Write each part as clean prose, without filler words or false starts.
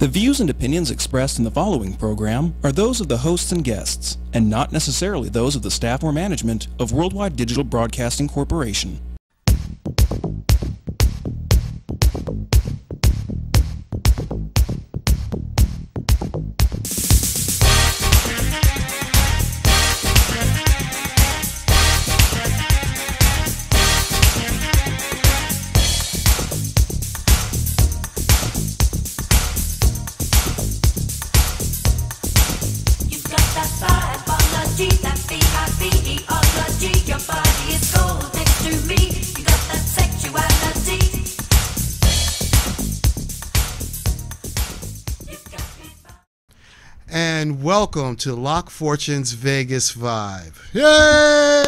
The views and opinions expressed in the following program are those of the hosts and guests, and not necessarily those of the staff or management of Worldwide Digital Broadcasting Corporation. And welcome to Locq Fortune's Vegas Vibe. Yay!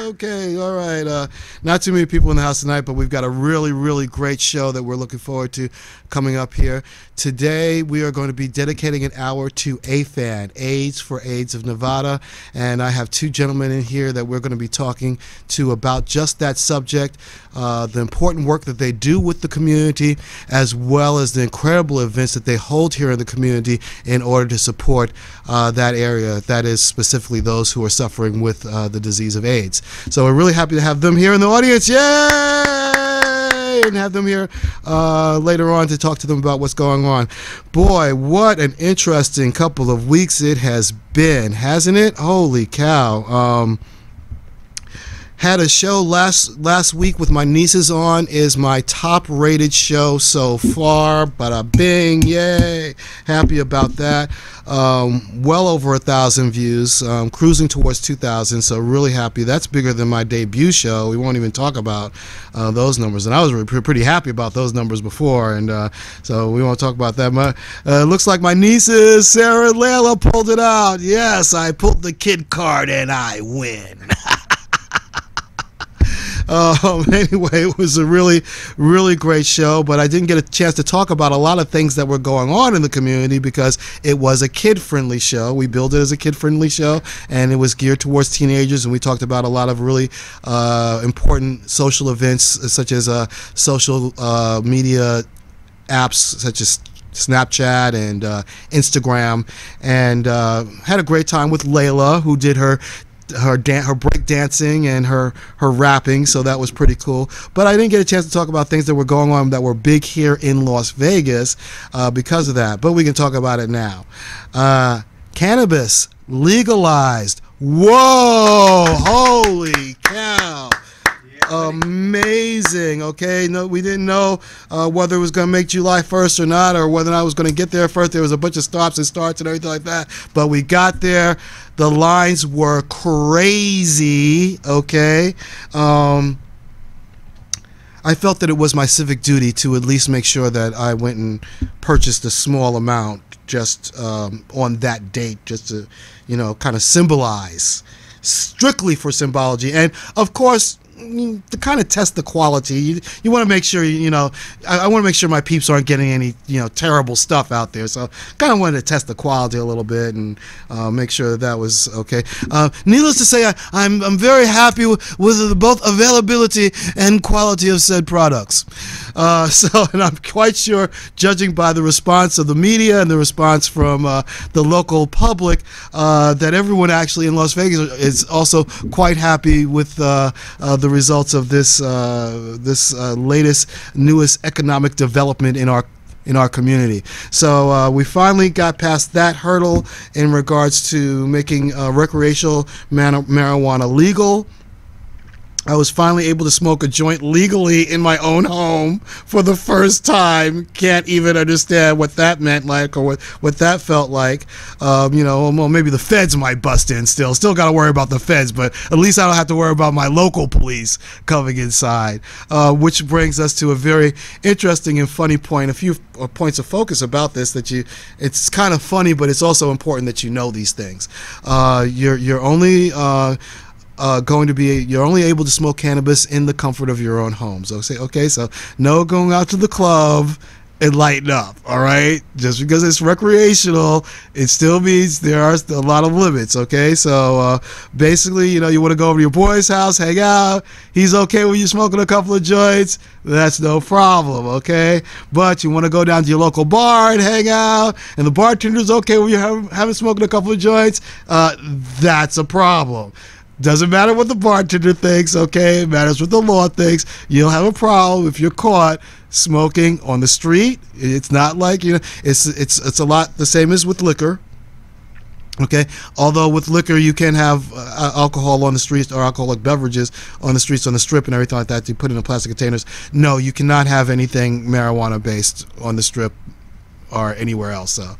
Okay, all right. Not too many people in the house tonight, but we've got a really great show that we're looking forward to coming up here. Today, we are going to be dedicating an hour to AFAN, AIDS for AIDS of Nevada. And I have two gentlemen in here that we're going to be talking to about just that subject, the important work that they do with the community, as well as the incredible events that they hold here in the community in order to support that area, that is specifically those who are suffering with the disease of AIDS. So we're really happy to have them here in the audience. Yay! And have them here later on to talk to them about what's going on. Boy, what an interesting couple of weeks it has been, hasn't it? Holy cow. Had a show last week with my nieces on. Is my top rated show so far. Bada bing, yay. Happy about that. Well over 1,000 views, cruising towards 2,000, so really happy. That's bigger than my debut show. We won't even talk about those numbers, and I was pretty happy about those numbers before, and so we won't talk about that. Looks like my nieces, Sarah and Layla, pulled it out. Yes, I pulled the kid card and I win. Anyway, it was a really great show, but I didn't get a chance to talk about a lot of things that were going on in the community because it was a kid-friendly show. We billed it as a kid-friendly show, and it was geared towards teenagers, and we talked about a lot of really important social events, such as social media apps such as Snapchat and Instagram, and had a great time with Layla, who did her break dancing and her rapping, so that was pretty cool. But I didn't get a chance to talk about things that were going on that were big here in Las Vegas because of that, but we can talk about it now. Cannabis legalized. Whoa, holy cow. Amazing. Okay, no, we didn't know whether it was going to make July 1st or not, or whether or not I was going to get there first. There was a bunch of stops and starts and everything like that, but we got there. The lines were crazy. Okay, I felt that it was my civic duty to at least make sure that I went and purchased a small amount just on that date, just to, kind of symbolize, strictly for symbology, and of course, to kind of test the quality. You want to make sure, I want to make sure my peeps aren't getting any, terrible stuff out there. So kind of wanted to test the quality a little bit and make sure that was okay. Needless to say, I'm very happy with both availability and quality of said products. And I'm quite sure, judging by the response of the media and the response from the local public, that everyone actually in Las Vegas is also quite happy with the results of this latest, newest economic development in our community. So we finally got past that hurdle in regards to making recreational marijuana legal. I was finally able to smoke a joint legally in my own home for the first time. Can't even understand what that meant like, or what that felt like. Well, maybe the feds might bust in still. Still got to worry about the feds, but at least I don't have to worry about my local police coming inside. Which brings us to a very interesting and funny point. A few points of focus about this it's kind of funny, but it's also important that you know these things. You're only you're only able to smoke cannabis in the comfort of your own home. So okay, so no going out to the club and lighten up, all right? Just because it's recreational, it still means there are a lot of limits, okay? So basically, you know, you want to go over to your boy's house, hang out. He's okay with you smoking a couple of joints. That's no problem, okay? But you want to go down to your local bar and hang out, and the bartender's okay with you having smoking a couple of joints. That's a problem. Doesn't matter what the bartender thinks, okay? It matters what the law thinks. You'll have a problem if you're caught smoking on the street. It's not like, you know, it's a lot the same as with liquor, okay? Although with liquor you can have alcohol on the streets or alcoholic beverages on the streets, on the strip and everything like that. You put it in plastic containers. No, you cannot have anything marijuana based on the strip or anywhere else. So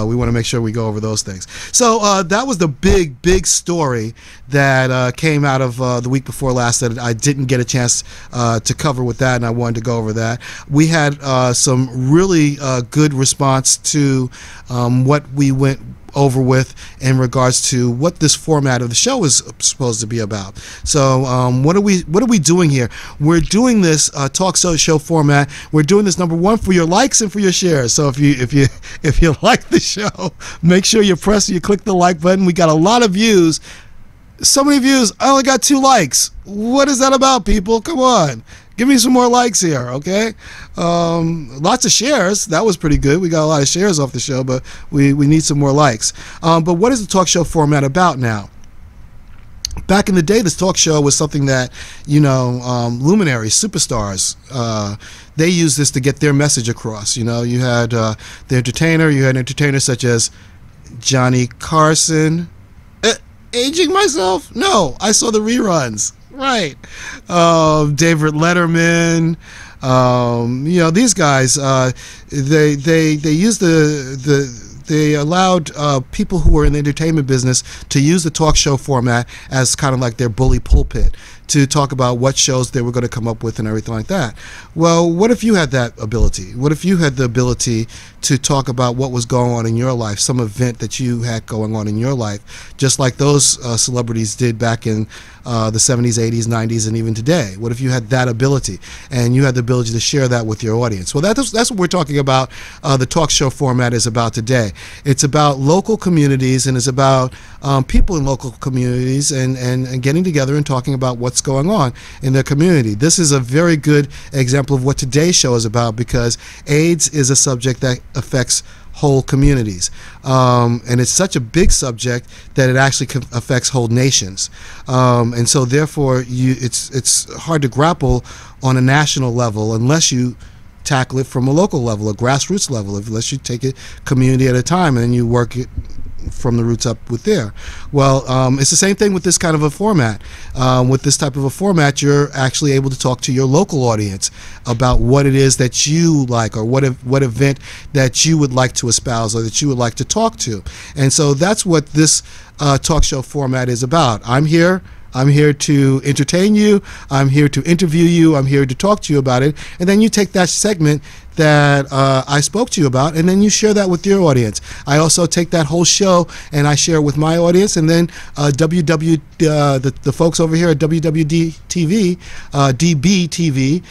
we want to make sure we go over those things. So that was the big story that came out of the week before last that I didn't get a chance to cover with that, and I wanted to go over that. We had some really good response to what we went over with in regards to what this format of the show is supposed to be about. So what are we doing here? We're doing this talk show format. We're doing this, number one, for your likes and for your shares. So if you like the show, make sure you click the like button. We got a lot of views. So many views. I only got 2 likes. What is that about, people? Come on. Give me some more likes here, okay? Lots of shares. That was pretty good. We got a lot of shares off the show, but we need some more likes. But what is the talk show format about now? Back in the day, this talk show was something that, you know, luminaries, superstars, they used this to get their message across. You know, you had the entertainer. You had entertainers such as Johnny Carson. Aging myself? No, I saw the reruns. Right. David Letterman. You know, these guys, they used they allowed people who were in the entertainment business to use the talk show format as kind of like their bully pulpit to talk about what shows they were going to come up with and everything like that. Well, what if you had that ability? What if you had the ability to talk about what was going on in your life, some event that you had going on in your life, just like those celebrities did back in the 70s, 80s, 90s, and even today? What if you had that ability and you had the ability to share that with your audience? Well, that's what we're talking about. The talk show format is about today. It's about local communities, and it's about people in local communities and getting together and talking about what's going on in their community. This is a very good example of what today's show is about, because AIDS is a subject that affects whole communities, and it's such a big subject that it actually affects whole nations, and so therefore it's hard to grapple on a national level unless you tackle it from a local level, a grassroots level, unless you take it community at a time and then you work it from the roots up with there. Well, it's the same thing with this kind of a format. With this type of a format, you're actually able to talk to your local audience about what it is that you like, or what event that you would like to espouse or that you would like to talk to. And so that's what this talk show format is about. I'm here to entertain you. I'm here to interview you. I'm here to talk to you about it. And then you take that segment that I spoke to you about, and then you share that with your audience. I also take that whole show and I share it with my audience, and then the folks over here at WWDTV, DBTV,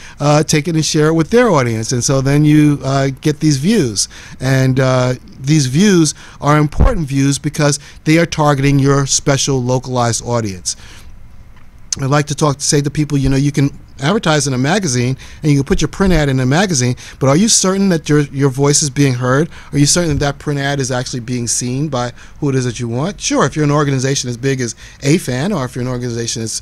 take it and share it with their audience. And so then you get these views. And these views are important views because they are targeting your special localized audience. I like to say to people, you know, you can advertise in a magazine and you can put your print ad in a magazine, but are you certain that your voice is being heard? Are you certain that that print ad is actually being seen by who it is that you want? Sure, if you're an organization as big as AFAN, or if you're an organization as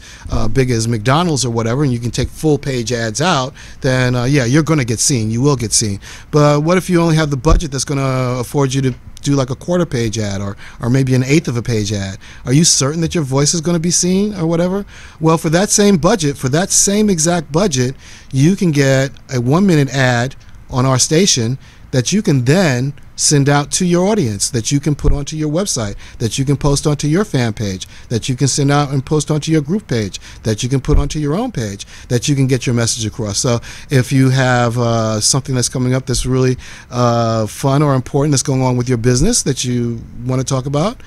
big as McDonald's or whatever, and you can take full page ads out, then yeah, you're going to get seen. You will get seen. But what if you only have the budget that's going to afford you to do like a quarter page ad or maybe an eighth of a page ad? Are you certain that your voice is going to be seen or whatever? Well, for that same budget, for that same exact budget, you can get a 1-minute ad on our station that you can then send out to your audience, that you can put onto your website, that you can post onto your fan page, that you can send out and post onto your group page, that you can put onto your own page, that you can get your message across. So if you have something that's coming up that's really fun or important that's going on with your business that you want to talk about,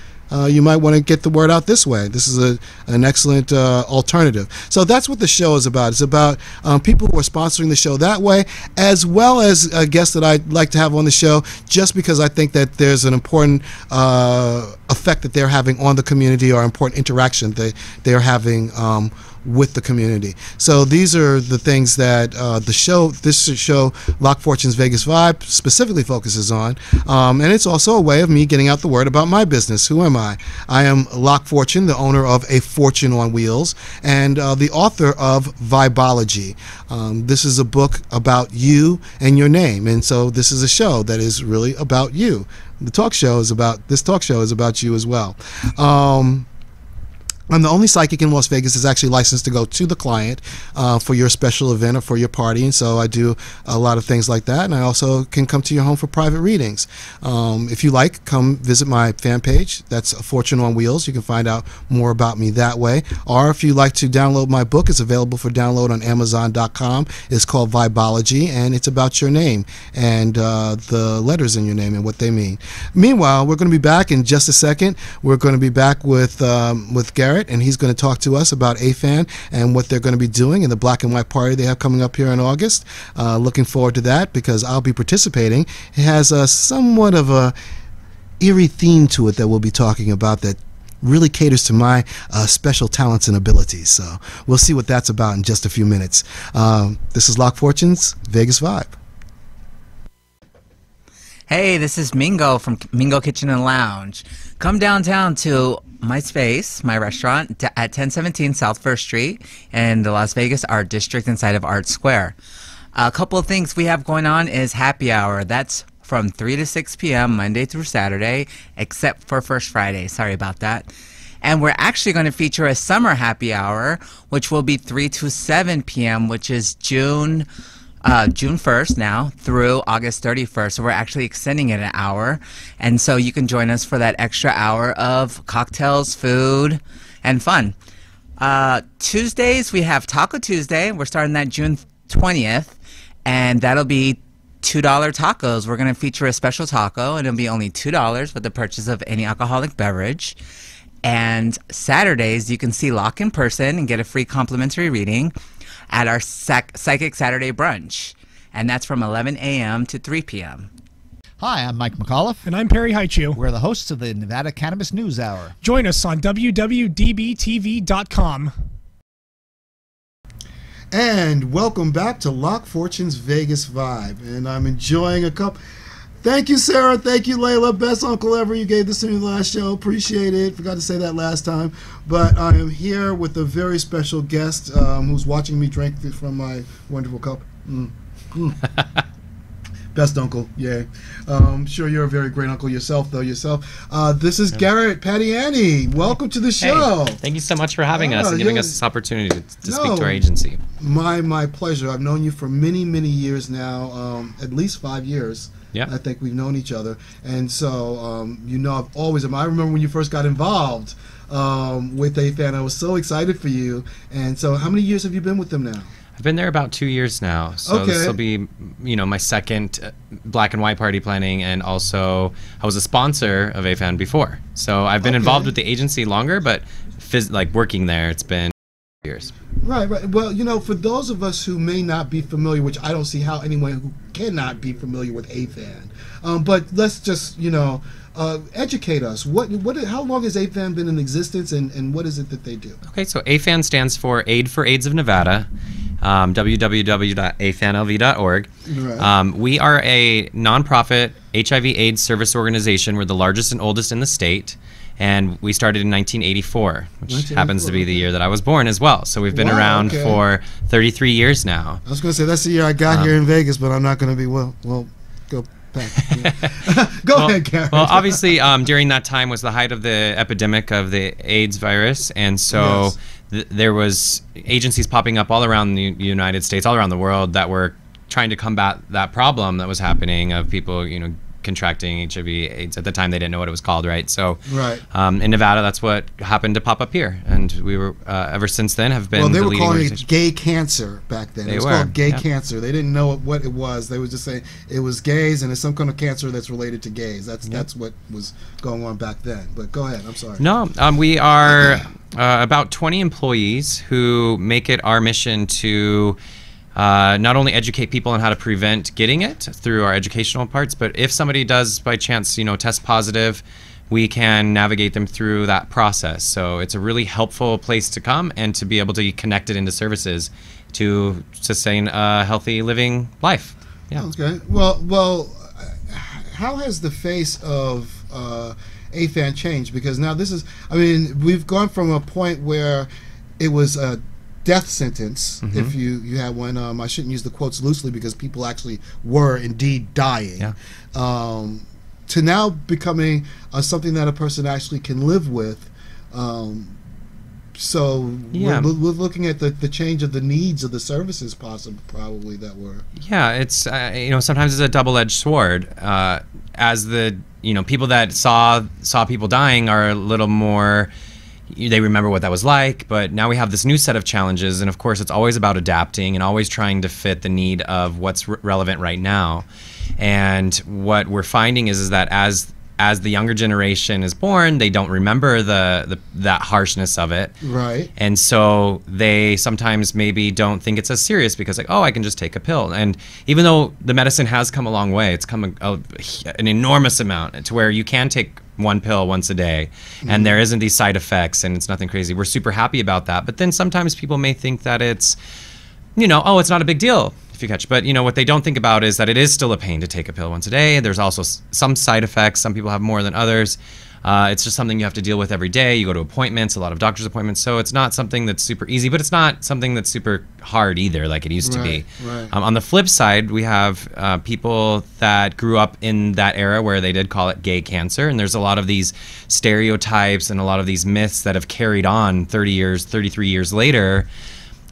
you might want to get the word out this way. This is an excellent alternative. So that's what the show is about. It's about people who are sponsoring the show that way, as well as guests that I'd like to have on the show, just because I think that there's an important effect that they're having on the community, or important interaction that they're having with the community. So these are the things that this show, Locq Fortune's Vegas Vibe, specifically focuses on. And it's also a way of me getting out the word about my business. Who am I? I am Locq Fortune, the owner of A Fortune on Wheels, and the author of Vibology. This is a book about you and your name. And so this is a show that is really about you. This talk show is about you as well. I'm the only psychic in Las Vegas that's actually licensed to go to the client for your special event or for your party, and so I do a lot of things like that, and I also can come to your home for private readings. If you like, come visit my fan page. That's A Fortune on Wheels. You can find out more about me that way. Or if you'd like to download my book, it's available for download on Amazon.com. It's called Vibology, and it's about your name and the letters in your name and what they mean. Meanwhile, we're going to be back in just a second. We're going to be back with Garrett, and he's going to talk to us about AFAN and what they're going to be doing in the black and white party they have coming up here in August. Looking forward to that because I'll be participating. It has a somewhat of a eerie theme to it that we'll be talking about that really caters to my special talents and abilities. So we'll see what that's about in just a few minutes. This is Locq Fortune's Vegas Vibe. Hey, this is Mingo from Mingo Kitchen and Lounge. Come downtown to my space, my restaurant, at 1017 South First Street in the Las Vegas Art District inside of Art Square. A couple of things we have going on is happy hour. That's from 3 to 6 p.m. Monday through Saturday, except for First Friday. Sorry about that. And we're actually going to feature a summer happy hour, which will be 3 to 7 p.m., which is June 1st now through August 31st. So we're actually extending it an hour. And so you can join us for that extra hour of cocktails, food, and fun. Tuesdays, we have Taco Tuesday. We're starting that June 20th. And that'll be $2 tacos. We're going to feature a special taco, and it'll be only $2 with the purchase of any alcoholic beverage. And Saturdays, you can see Locq in person and get a free complimentary reading at our Psychic Saturday brunch, and that's from 11 a.m. to 3 p.m. Hi, I'm Mike McAuliffe. And I'm Perry Haichu. We're the hosts of the Nevada Cannabis News Hour. Join us on WWDBTV.com. And welcome back to Locq Fortune's Vegas Vibe, and I'm enjoying a cup. Thank you, Sarah. Thank you, Layla. Best uncle ever. You gave this to me last show. Appreciate it. Forgot to say that last time. But I am here with a very special guest who's watching me drink from my wonderful cup. Best uncle. Yay. I'm sure you're a very great uncle yourself, though. This is Garrett Pattiani. Welcome to the show. Hey, thank you so much for having us and giving us this opportunity to speak to our agency. My pleasure. I've known you for many, many years now, at least 5 years. Yeah, I think we've known each other, and so I've always. I remember when you first got involved with AFAN. I was so excited for you. And so, how many years have you been with them now? I've been there about 2 years now. So this will be, my second black and white party planning, and also I was a sponsor of AFAN before. So I've been involved with the agency longer, but working there, it's been years. Right. Well, for those of us who may not be familiar, which I don't see how anyone who cannot be familiar with AFAN, but let's just, educate us. How long has AFAN been in existence, and what is it that they do? Okay, so AFAN stands for Aid for AIDS of Nevada, www.afanlv.org. Right. We are a nonprofit HIV/AIDS service organization. We're the largest and oldest in the state. And we started in 1984, which happens to be the year that I was born as well. So we've been around for 33 years now. I was going to say, that's the year I got here in Vegas, but I'm not going to be, go back. Go ahead, Garrett. Well, obviously, during that time was the height of the epidemic of the AIDS virus. And so there was agencies popping up all around the United States, all around the world, that were trying to combat that problem that was happening of people, contracting HIV/AIDS. At the time, they didn't know what it was called, right? So, Right. In Nevada, that's what happened to pop up here, and we were ever since then have been. Well, they the were leading calling it organization. gay cancer back then. It was called gay cancer. They didn't know what it was. They was just saying it was gays, and it's some kind of cancer that's related to gays. That's what was going on back then. But go ahead. I'm sorry. No, we are about 20 employees who make it our mission to not only educate people on how to prevent getting it through our educational parts, but if somebody does by chance, test positive, we can navigate them through that process. So it's a really helpful place to come and to be able to connect it into services to sustain a healthy living life. Yeah. Okay. Well, how has the face of AFAN changed? Because now we've gone from a point where it was a death sentence, if you had one. I shouldn't use the quotes loosely because people actually were indeed dying. Yeah. To now becoming something that a person actually can live with. So Yeah. we're looking at the change of the needs of the services probably that were. Yeah, it's sometimes it's a double-edged sword. As the people that saw people dying are a little more. They remember what that was like, but now we have this new set of challenges, and of course it's always about adapting and always trying to fit the need of what's relevant right now. And what we're finding is that as the younger generation is born, they don't remember that harshness of it. Right. And so they sometimes maybe don't think it's as serious because I can just take a pill. And even though the medicine has come a long way, it's come an enormous amount to where you can take one pill once a day and there isn't these side effects and it's nothing crazy. We're super happy about that. But then sometimes people may think that it's, it's not a big deal if you catch. But what they don't think about is that it is still a pain to take a pill once a day. There's also some side effects. Some people have more than others. It's just something you have to deal with every day. You go to appointments, a lot of doctor's appointments. So it's not something that's super easy, but it's not something that's super hard either, like it used to be. Right. On the flip side, we have people that grew up in that era where they did call it gay cancer. And there's a lot of these stereotypes and a lot of these myths that have carried on 33 years later.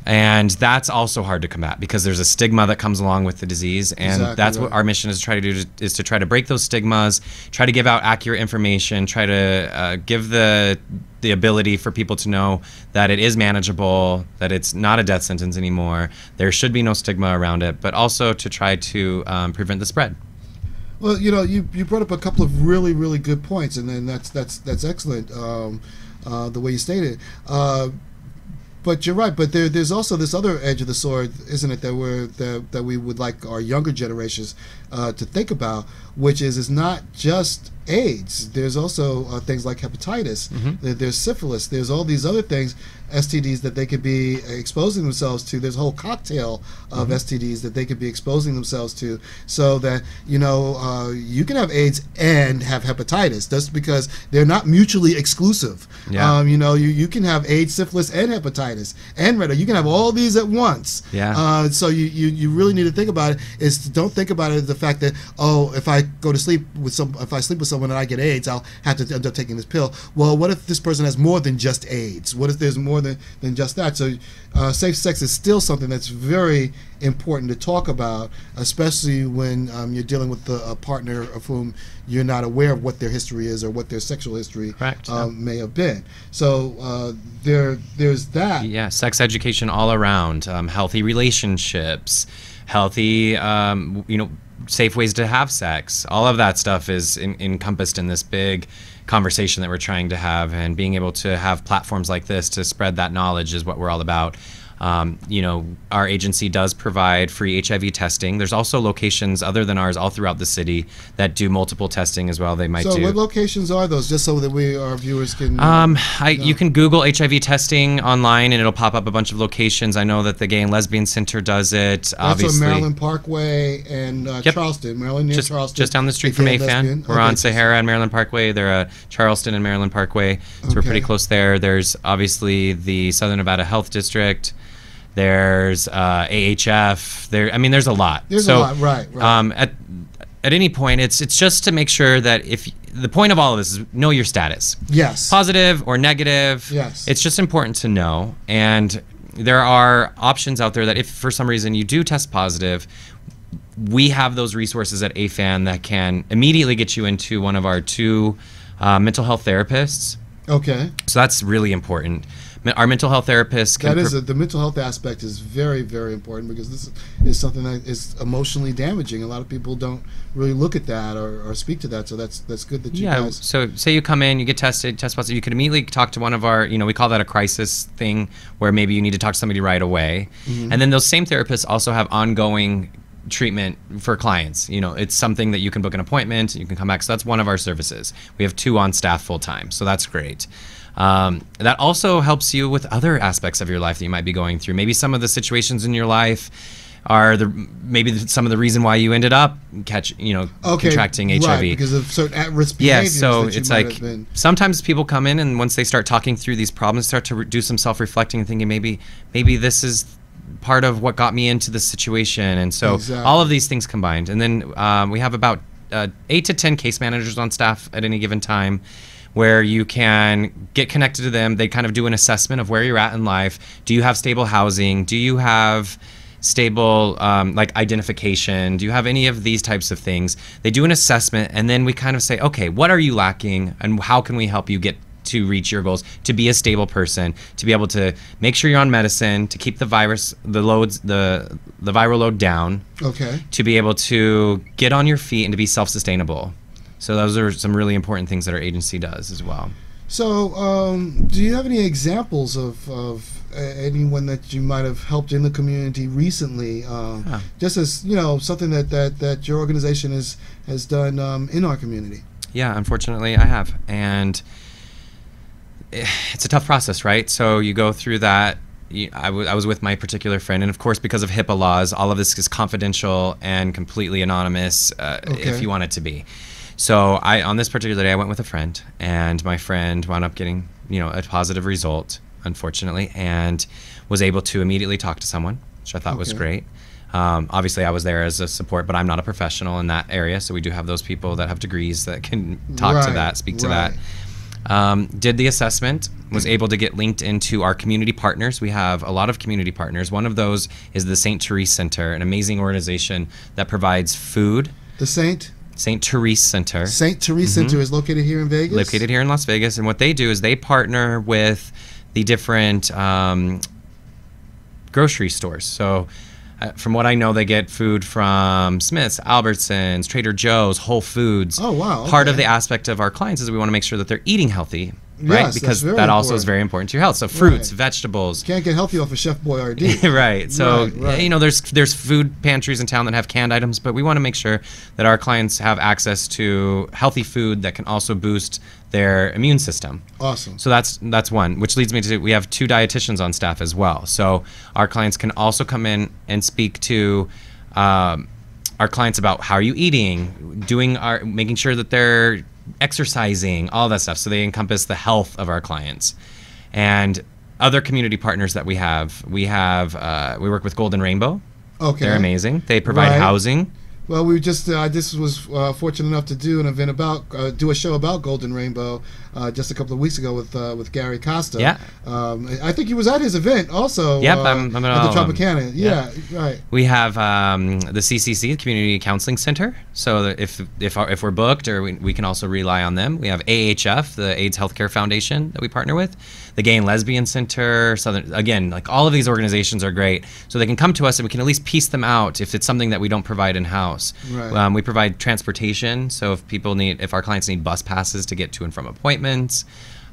And that's also hard to combat because there's a stigma that comes along with the disease, and that's what our mission is to try to do, is to try to break those stigmas, try to give out accurate information, try to give the ability for people to know that it is manageable, that it's not a death sentence anymore. There should be no stigma around it, but also to try to prevent the spread. Well, you brought up a couple of really, really good points, and then that's excellent. The way you stated. But you're right. But there's also this other edge of the sword, isn't it? That we would like our younger generations to think about, which is it's not just AIDS. There's also things like hepatitis. There's syphilis. There's all these other things, STDs that they could be exposing themselves to. There's a whole cocktail of STDs that they could be exposing themselves to. So that you can have AIDS and have hepatitis, just because they're not mutually exclusive. Yeah. You can have AIDS, syphilis, and hepatitis, and rhedo. You can have all these at once. Yeah. So you really need to think about it. Don't think about it as the fact that if I go to sleep with if I sleep with someone and I get AIDS, I'll have to end up taking this pill. Well, what if this person has more than just AIDS? What if there's more than just that? So safe sex is still something that's very important to talk about, especially when you're dealing with a partner of whom you're not aware of what their history is or what their sexual history may have been. So there's that. Yeah, sex education all around, healthy relationships, healthy, safe ways to have sex. All of that stuff is encompassed in this big conversation that we're trying to have, and being able to have platforms like this to spread that knowledge is what we're all about. Our agency does provide free HIV testing. There's also locations other than ours all throughout the city that do multiple testing as well. They might do. So what locations are those, just so that our viewers can you can Google HIV testing online and it'll pop up a bunch of locations. I know that the Gay and Lesbian Center does it. That's obviously on Maryland Parkway and Charleston. Maryland near Charleston. Just down the street from AFAN. We're on Sahara and Maryland Parkway. They're Charleston and Maryland Parkway. So we're pretty close there. There's obviously the Southern Nevada Health District. There's AHF. There's a lot. There's a lot, right. At any point, it's just to make sure that the point of all of this is know your status. Yes. Positive or negative. Yes. It's just important to know. And there are options out there that if for some reason you do test positive, we have those resources at AFAN that can immediately get you into one of our 2 mental health therapists. Okay. So that's really important. Our mental health therapists can... The mental health aspect is very, very important, because this is something that is emotionally damaging. A lot of people don't really look at that or speak to that, so that's good that you guys... So say you come in, you get tested, test positive, you can immediately talk to one of our, we call that a crisis thing, where maybe you need to talk to somebody right away. And then those same therapists also have ongoing treatment for clients. It's something that you can book an appointment, you can come back. So that's one of our services. We have 2 on staff full time, so that's great. That also helps you with other aspects of your life that you might be going through. Maybe some of the situations in your life are some of the reason why you ended up contracting HIV. Right, because of certain at-risk behaviors. Yeah, so that you it's might like have been... sometimes people come in, and once they start talking through these problems, start to do some self-reflecting and thinking, maybe this is part of what got me into this situation. And so all of these things combined. And then we have about 8 to 10 case managers on staff at any given time, where you can get connected to them. They kind of do an assessment of where you're at in life. Do you have stable housing? Do you have stable identification? Do you have any of these types of things? They do an assessment, and then we kind of say, okay, what are you lacking, and how can we help you get to reach your goals, to be a stable person, to be able to make sure you're on medicine, to keep the viral load down, to be able to get on your feet and to be self-sustainable. So those are some really important things that our agency does as well. So do you have any examples of anyone that you might have helped in the community recently, just as something that your organization has done in our community? Yeah, unfortunately I have, and it's a tough process, right? So you go through that. I was with my particular friend, and of course, because of HIPAA laws, all of this is confidential and completely anonymous, if you want it to be. So on this particular day, I went with a friend, and my friend wound up getting, a positive result, unfortunately, and was able to immediately talk to someone, which I thought was great. Obviously, I was there as a support, but I'm not a professional in that area, so we do have those people that have degrees that can talk to that, speak to that. Did the assessment, was able to get linked into our community partners. We have a lot of community partners. One of those is the St. Therese Center, an amazing organization that provides food. The St. Therese Center. St. Therese Center is located here in Vegas? Located here in Las Vegas. And what they do is they partner with the different grocery stores. So from what I know, they get food from Smith's, Albertsons, Trader Joe's, Whole Foods. Oh, wow. Part of the aspect of our clients is we want to make sure that they're eating healthy. Right, yes, because that also is very important to your health. So fruits, vegetables. Can't get healthy off of Chef Boyardee. Right. So there's food pantries in town that have canned items, but we want to make sure that our clients have access to healthy food that can also boost their immune system. Awesome. So that's one, which leads me to we have 2 dietitians on staff as well. So our clients can also come in and speak to our clients about how are you eating, making sure that they're exercising, all that stuff. So they encompass the health of our clients. And other community partners that we work with Golden Rainbow. Okay. They're amazing. They provide housing. Well, we just I just was fortunate enough to do an event do a show about Golden Rainbow just a couple of weeks ago with Gary Costa. Yeah. I think he was at his event also. Yep, I'm at the Tropicana. Yeah, right. We have the CCC, Community Counseling Center. So if we're booked, or we can also rely on them. We have AHF, the AIDS Healthcare Foundation that we partner with. The Gay and Lesbian Center, all of these organizations are great. So they can come to us and we can at least piece them out if it's something that we don't provide in-house. Right. We provide transportation, so if our clients need bus passes to get to and from appointments,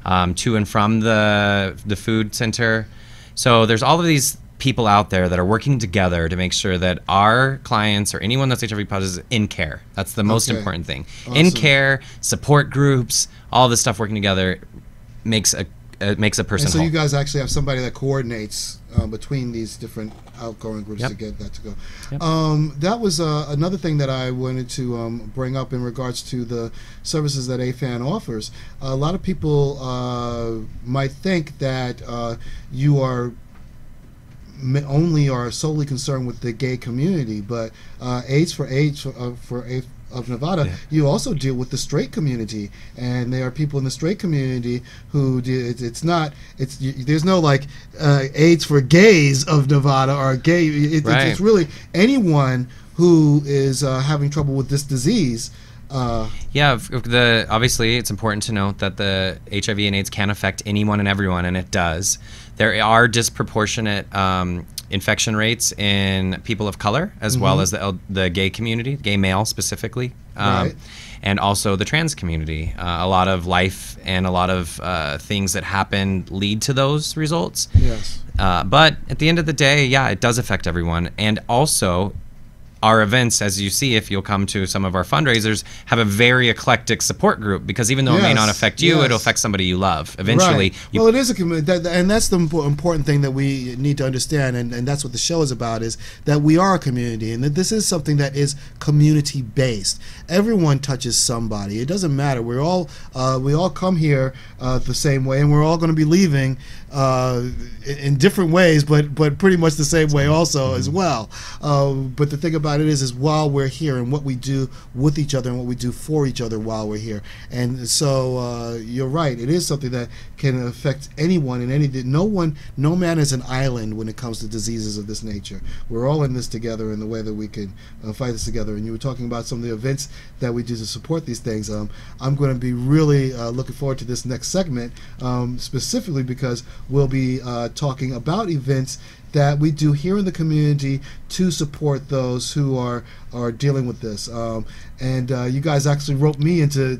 to and from the food center. So there's all of these people out there that are working together to make sure that our clients or anyone that's HIV positive is in care. That's the most important thing. Awesome. In care, support groups, all this stuff working together makes a person so whole. You guys actually have somebody that coordinates between these different outgoing groups to get that to go. Yep. That was another thing that I wanted to bring up in regards to the services that AFAN offers. A lot of people might think that you are only or solely concerned with the gay community, but AIDS for of Nevada, you also deal with the straight community, and there are people in the straight community who there's no like AIDS for gays of Nevada or gay. It's really anyone who is having trouble with this disease. Yeah, obviously it's important to note that the HIV and AIDS can affect anyone and everyone, and it does. There are disproportionate infection rates in people of color, as well as the gay community, gay male specifically, Right. and also the trans community. A lot of life and a lot of things that happen lead to those results. Yes. But at the end of the day, yeah, it does affect everyone. And also, our events, as you see, if you'll come to some of our fundraisers, have a very eclectic support group, because even though it may not affect you, it'll affect somebody you love. Eventually, right. Well, it is a community, and that's the important thing that we need to understand, and that's what the show is about, is that we are a community, and that this is something that is community-based. Everyone touches somebody. It doesn't matter. We all come here the same way, and we're all going to be leaving in different ways, but pretty much the same way also as well. But the thing about it is while we're here, and what we do with each other and what we do for each other while we're here. And so you're right, it is something that can affect anyone and anything. No man is an island when it comes to diseases of this nature. We're all in this together in the way that we can fight this together. And you were talking about some of the events that we do to support these things. I'm going to be really looking forward to this next segment, specifically because we'll be talking about events that we do here in the community to support those who are dealing with this. And you guys actually roped me into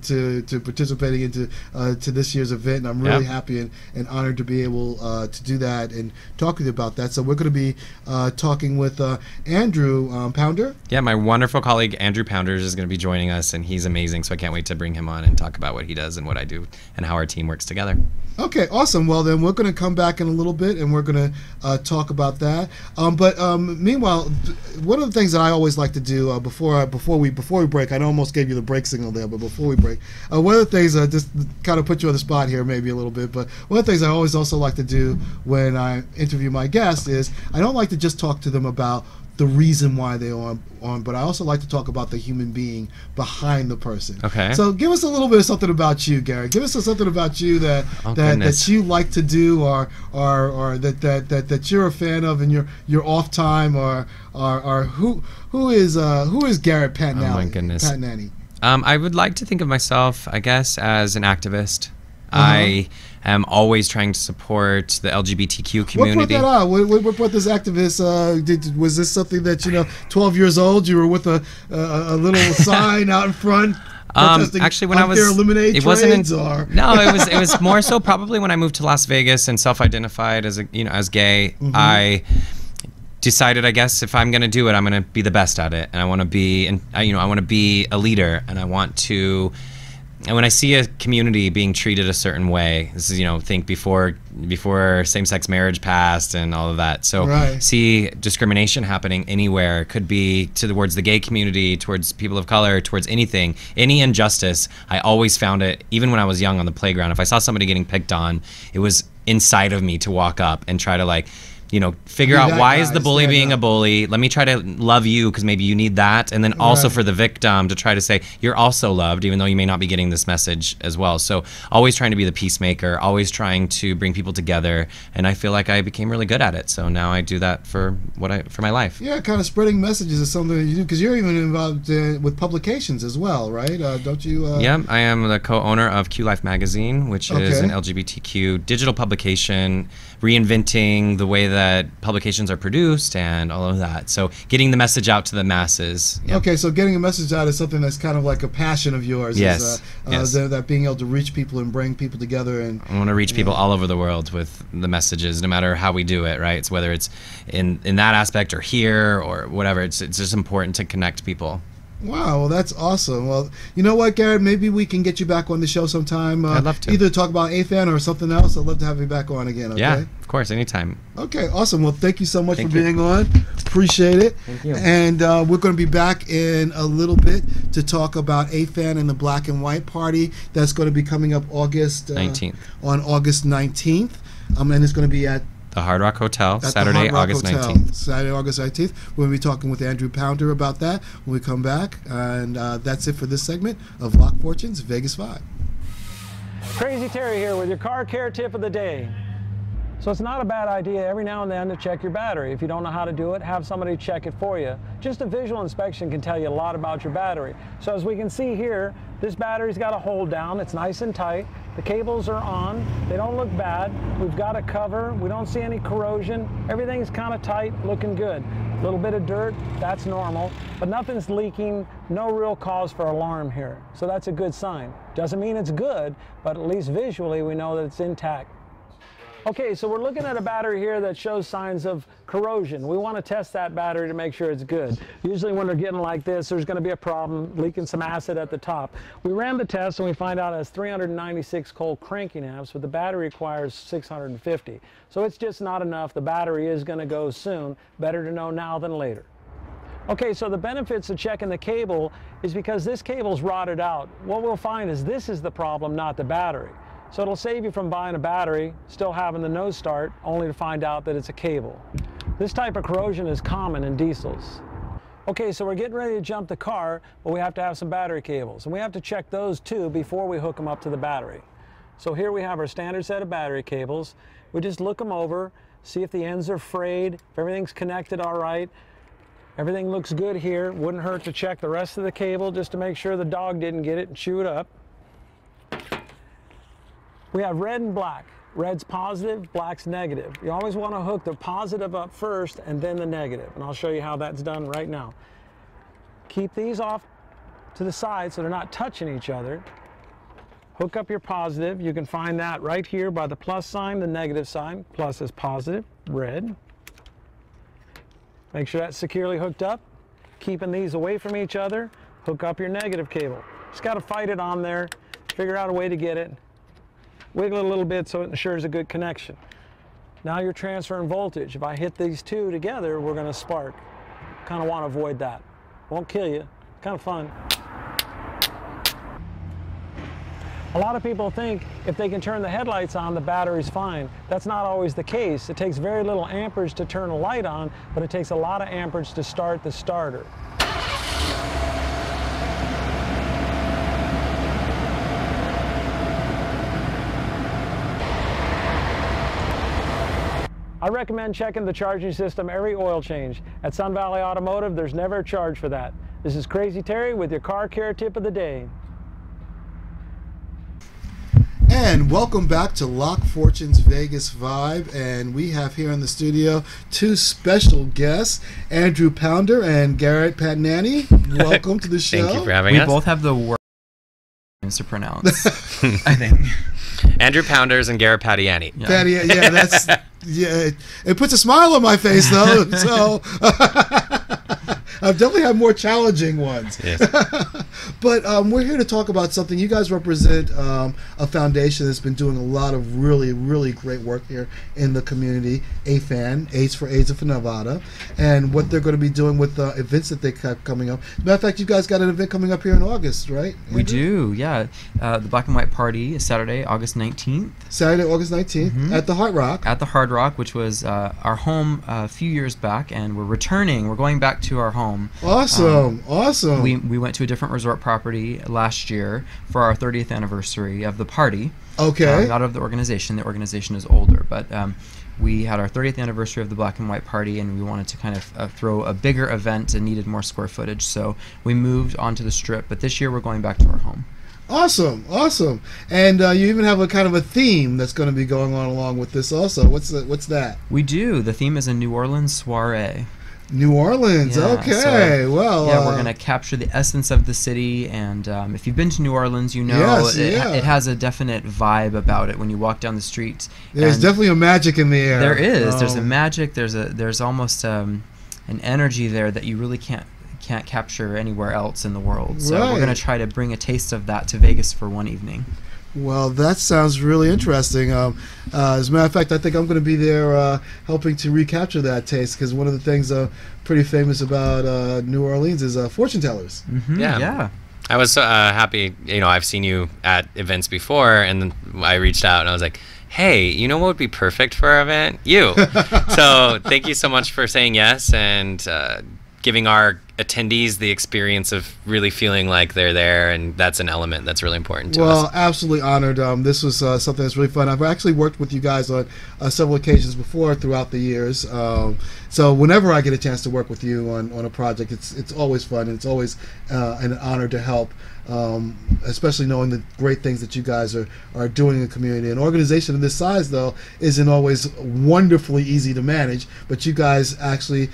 participating into to this year's event, and I'm really happy and honored to be able to do that and talk with you about that. So we're going to be talking with Andrew Pounder. Yeah, my wonderful colleague Andrew Pounders is going to be joining us, and he's amazing, so I can't wait to bring him on and talk about what he does and what I do and how our team works together. Okay, awesome. Well, then we're going to come back in a little bit, and we're going to talk about that. But meanwhile, one of the things that I always like to do before we break, I almost gave you the break signal there, but before we break, one of the things, just kind of put you on the spot here maybe a little bit, but one of the things I always also like to do when I interview my guests is I don't like to just talk to them about the reason why they're on, but I also like to talk about the human being behind the person. Okay. So give us a little bit of something about you, Garrett. Give us something about you that you like to do, or that you're a fan of in your off time, or who is Garrett Pattiani? Oh my goodness. Pattiani. I would like to think of myself, I guess, as an activist. I am always trying to support the LGBTQ community. What brought that out? What brought this activist? Was this something that 12 years old, you were with a little sign out in front? Actually, when I was, it wasn't. No, it was more so probably when I moved to Las Vegas and self-identified as as gay. I decided, I guess, if I'm going to do it, I'm going to be the best at it, and I want to be, and I want to be a leader, and I want to. And when I see a community being treated a certain way, this is, think before same-sex marriage passed and all of that. So see discrimination happening anywhere. It could be towards the gay community, towards people of color, towards anything. Any injustice, I always found it, even when I was young on the playground. If I saw somebody getting picked on, it was inside of me to walk up and try to figure out why is the bully being a bully. Let me try to love you because maybe you need that. And then also for the victim to try to say, you're also loved, even though you may not be getting this message as well. So always trying to be the peacemaker, always trying to bring people together. And I feel like I became really good at it. So now I do that for my life. Yeah, kind of spreading messages is something that you do, because you're even involved with publications as well, right? Don't you? Yeah, I am the co-owner of QLife magazine, which is an LGBTQ digital publication, reinventing the way that publications are produced and all of that. So getting the message out to the masses. Yep. Okay, so getting a message out is something that's kind of like a passion of yours. Yes. That being able to reach people and bring people together. And I want to reach people all over the world with the messages, no matter how we do it, right? It's whether it's in that aspect or here or whatever. It's just important to connect people. Wow, well, that's awesome. Well, you know what, Garrett? Maybe we can get you back on the show sometime. I'd love to. Either talk about AFAN or something else. I'd love to have you back on again, okay? Yeah, of course, anytime. Okay, awesome. Well, thank you so much for being on. Appreciate it. Thank you. And we're going to be back in a little bit to talk about AFAN and the Black and White Party. That's going to be coming up August 19th. On August 19th. And it's going to be at the Hard Rock Hotel, Saturday, August 19th. Saturday, August 19th. We're going to be talking with Andrew Pounder about that when we come back. And that's it for this segment of Locq Fortunes Vegas 5. Crazy Terry here with your car care tip of the day. So it's not a bad idea every now and then to check your battery. If you don't know how to do it, have somebody check it for you. just a visual inspection can tell you a lot about your battery. So as we can see here, this battery's got a hold down. It's nice and tight. The cables are on. They don't look bad. We've got a cover. We don't see any corrosion. Everything's kind of tight, looking good. A little bit of dirt, that's normal, but nothing's leaking, no real cause for alarm here. So that's a good sign. Doesn't mean it's good, but at least visually we know that it's intact. Okay, so we're looking at a battery here that shows signs of corrosion. We want to test that battery to make sure it's good. Usually when they're getting like this, there's going to be a problem, leaking some acid at the top. We ran the test and we find out it has 396 cold cranking amps, but the battery requires 650. So it's just not enough. The battery is going to go soon. Better to know now than later. Okay, so the benefits of checking the cable is because this cable's rotted out. What we'll find is this is the problem, not the battery. So it'll save you from buying a battery, still having the no start, only to find out that it's a cable. This type of corrosion is common in diesels. Okay, so we're getting ready to jump the car, but we have to have some battery cables. And we have to check those too before we hook them up to the battery. So here we have our standard set of battery cables. We just look them over, see if the ends are frayed, if everything's connected all right. Everything looks good here. Wouldn't hurt to check the rest of the cable just to make sure the dog didn't get it and chew it up. We have red and black. Red's positive, black's negative. You always want to hook the positive up first and then the negative. And I'll show you how that's done right now. Keep these off to the side so they're not touching each other. Hook up your positive. You can find that right here by the plus sign, the negative sign. Plus is positive, red. Make sure that's securely hooked up. Keeping these away from each other, hook up your negative cable. Just got to fight it on there, figure out a way to get it. Wiggle it a little bit so it ensures a good connection. Now you're transferring voltage. If I hit these two together, we're going to spark. Kind of want to avoid that. Won't kill you. Kind of fun. A lot of people think if they can turn the headlights on, the battery's fine. That's not always the case. It takes very little amperage to turn a light on, but it takes a lot of amperage to start the starter. I recommend checking the charging system every oil change. At Sun Valley Automotive, there's never a charge for that. This is Crazy Terry with your car care tip of the day. And welcome back to Locq Fortune's Vegas Vibe. And we have here in the studio two special guests, Andrew Pounder and Garrett Pattiani. Welcome to the show. Thank you for having us. We both have the worst names to pronounce, I think. Andrew Pounders and Garrett Pattiani. Yeah. Pattiani, yeah, that's yeah. It puts a smile on my face though. So I've definitely had more challenging ones. Yes. But we're here to talk about something. You guys represent a foundation that's been doing a lot of really, really great work here in the community. AFAN, AIDS for AIDS of Nevada, and what they're going to be doing with events that they have coming up. As a matter of fact, you guys got an event coming up here in August, right? Andrew? We do, yeah. The Black and White Party is Saturday, August 19th. Saturday, August 19th, at the Hard Rock. At the Hard Rock, which was our home a few years back, and we're returning. We're going back to our home. Awesome, awesome. We went to a different resort property last year for our 30th anniversary of the party. Okay. Not of the organization. The organization is older, but we had our 30th anniversary of the Black and White Party, and we wanted to kind of throw a bigger event and needed more square footage, so we moved onto the Strip. But this year we're going back to our home. Awesome, awesome. And you even have a kind of a theme that's going to be going on along with this also. What's that? We do. The theme is a New Orleans soiree. New Orleans, yeah, okay. So, well, yeah, we're going to capture the essence of the city, and if you've been to New Orleans, you know it has a definite vibe about it when you walk down the street. There's definitely a magic in the air. There is. There's a magic. There's almost an energy there that you really can't capture anywhere else in the world. So we're going to try to bring a taste of that to Vegas for one evening. Well, that sounds really interesting. As a matter of fact, I think I'm going to be there helping to recapture that taste, because one of the things pretty famous about New Orleans is fortune tellers. Mm-hmm. Yeah. I was so happy. You know, I've seen you at events before, and then I reached out and I was like, hey, you know what would be perfect for our event? You. So thank you so much for saying yes and giving our attendees the experience of really feeling like they're there, and that's an element that's really important to us. Well, absolutely honored. This was something that's really fun. I've actually worked with you guys on several occasions before throughout the years. So whenever I get a chance to work with you on a project, it's always fun, and it's always an honor to help. Especially knowing the great things that you guys are doing in the community. An organization of this size, though, isn't always wonderfully easy to manage, but you guys actually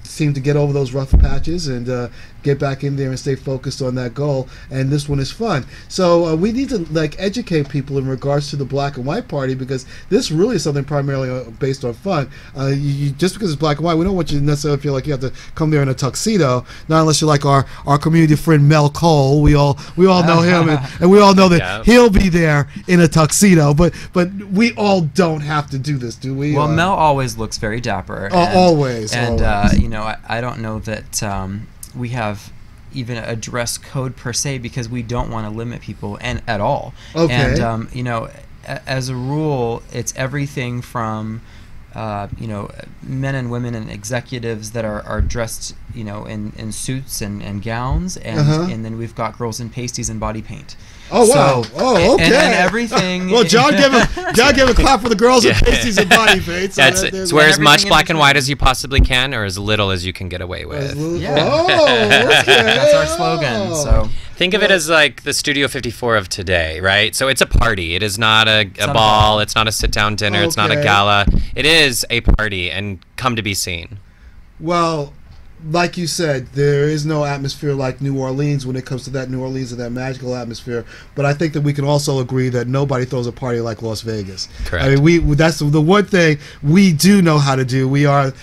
seem to get over those rough patches and get back in there and stay focused on that goal. And this one is fun. So we need to educate people in regards to the Black and White Party, because this really is something primarily based on fun. Just because it's black and white, we don't want you to necessarily feel like you have to come there in a tuxedo. Not unless you're like our community friend Mel Cole. We all know him, and we all know that he'll be there in a tuxedo. But we all don't have to do this, do we? Well, Mel always looks very dapper. Always. I don't know that we have even a dress code per se, because we don't want to limit people at all. Okay. And as a rule, it's everything from men and women and executives that are dressed in suits and gowns, and then we've got girls in pasties and body paint. Oh wow! Oh, okay. And everything. Well, John gave a clap for the girls in pasties and body paint. So wear as much black and white as you possibly can, or as little as you can get away with. Yeah. Oh, okay. That's our slogan. So think of it as like the Studio 54 of today, right? So it's a party. It is not a ball. It's not a sit-down dinner. It's not a gala. It is a party, and come to be seen. Well, like you said, there is no atmosphere like New Orleans when it comes to that New Orleans and that magical atmosphere. But I think that we can also agree that nobody throws a party like Las Vegas. Correct. I mean, that's the one thing we do know how to do. We are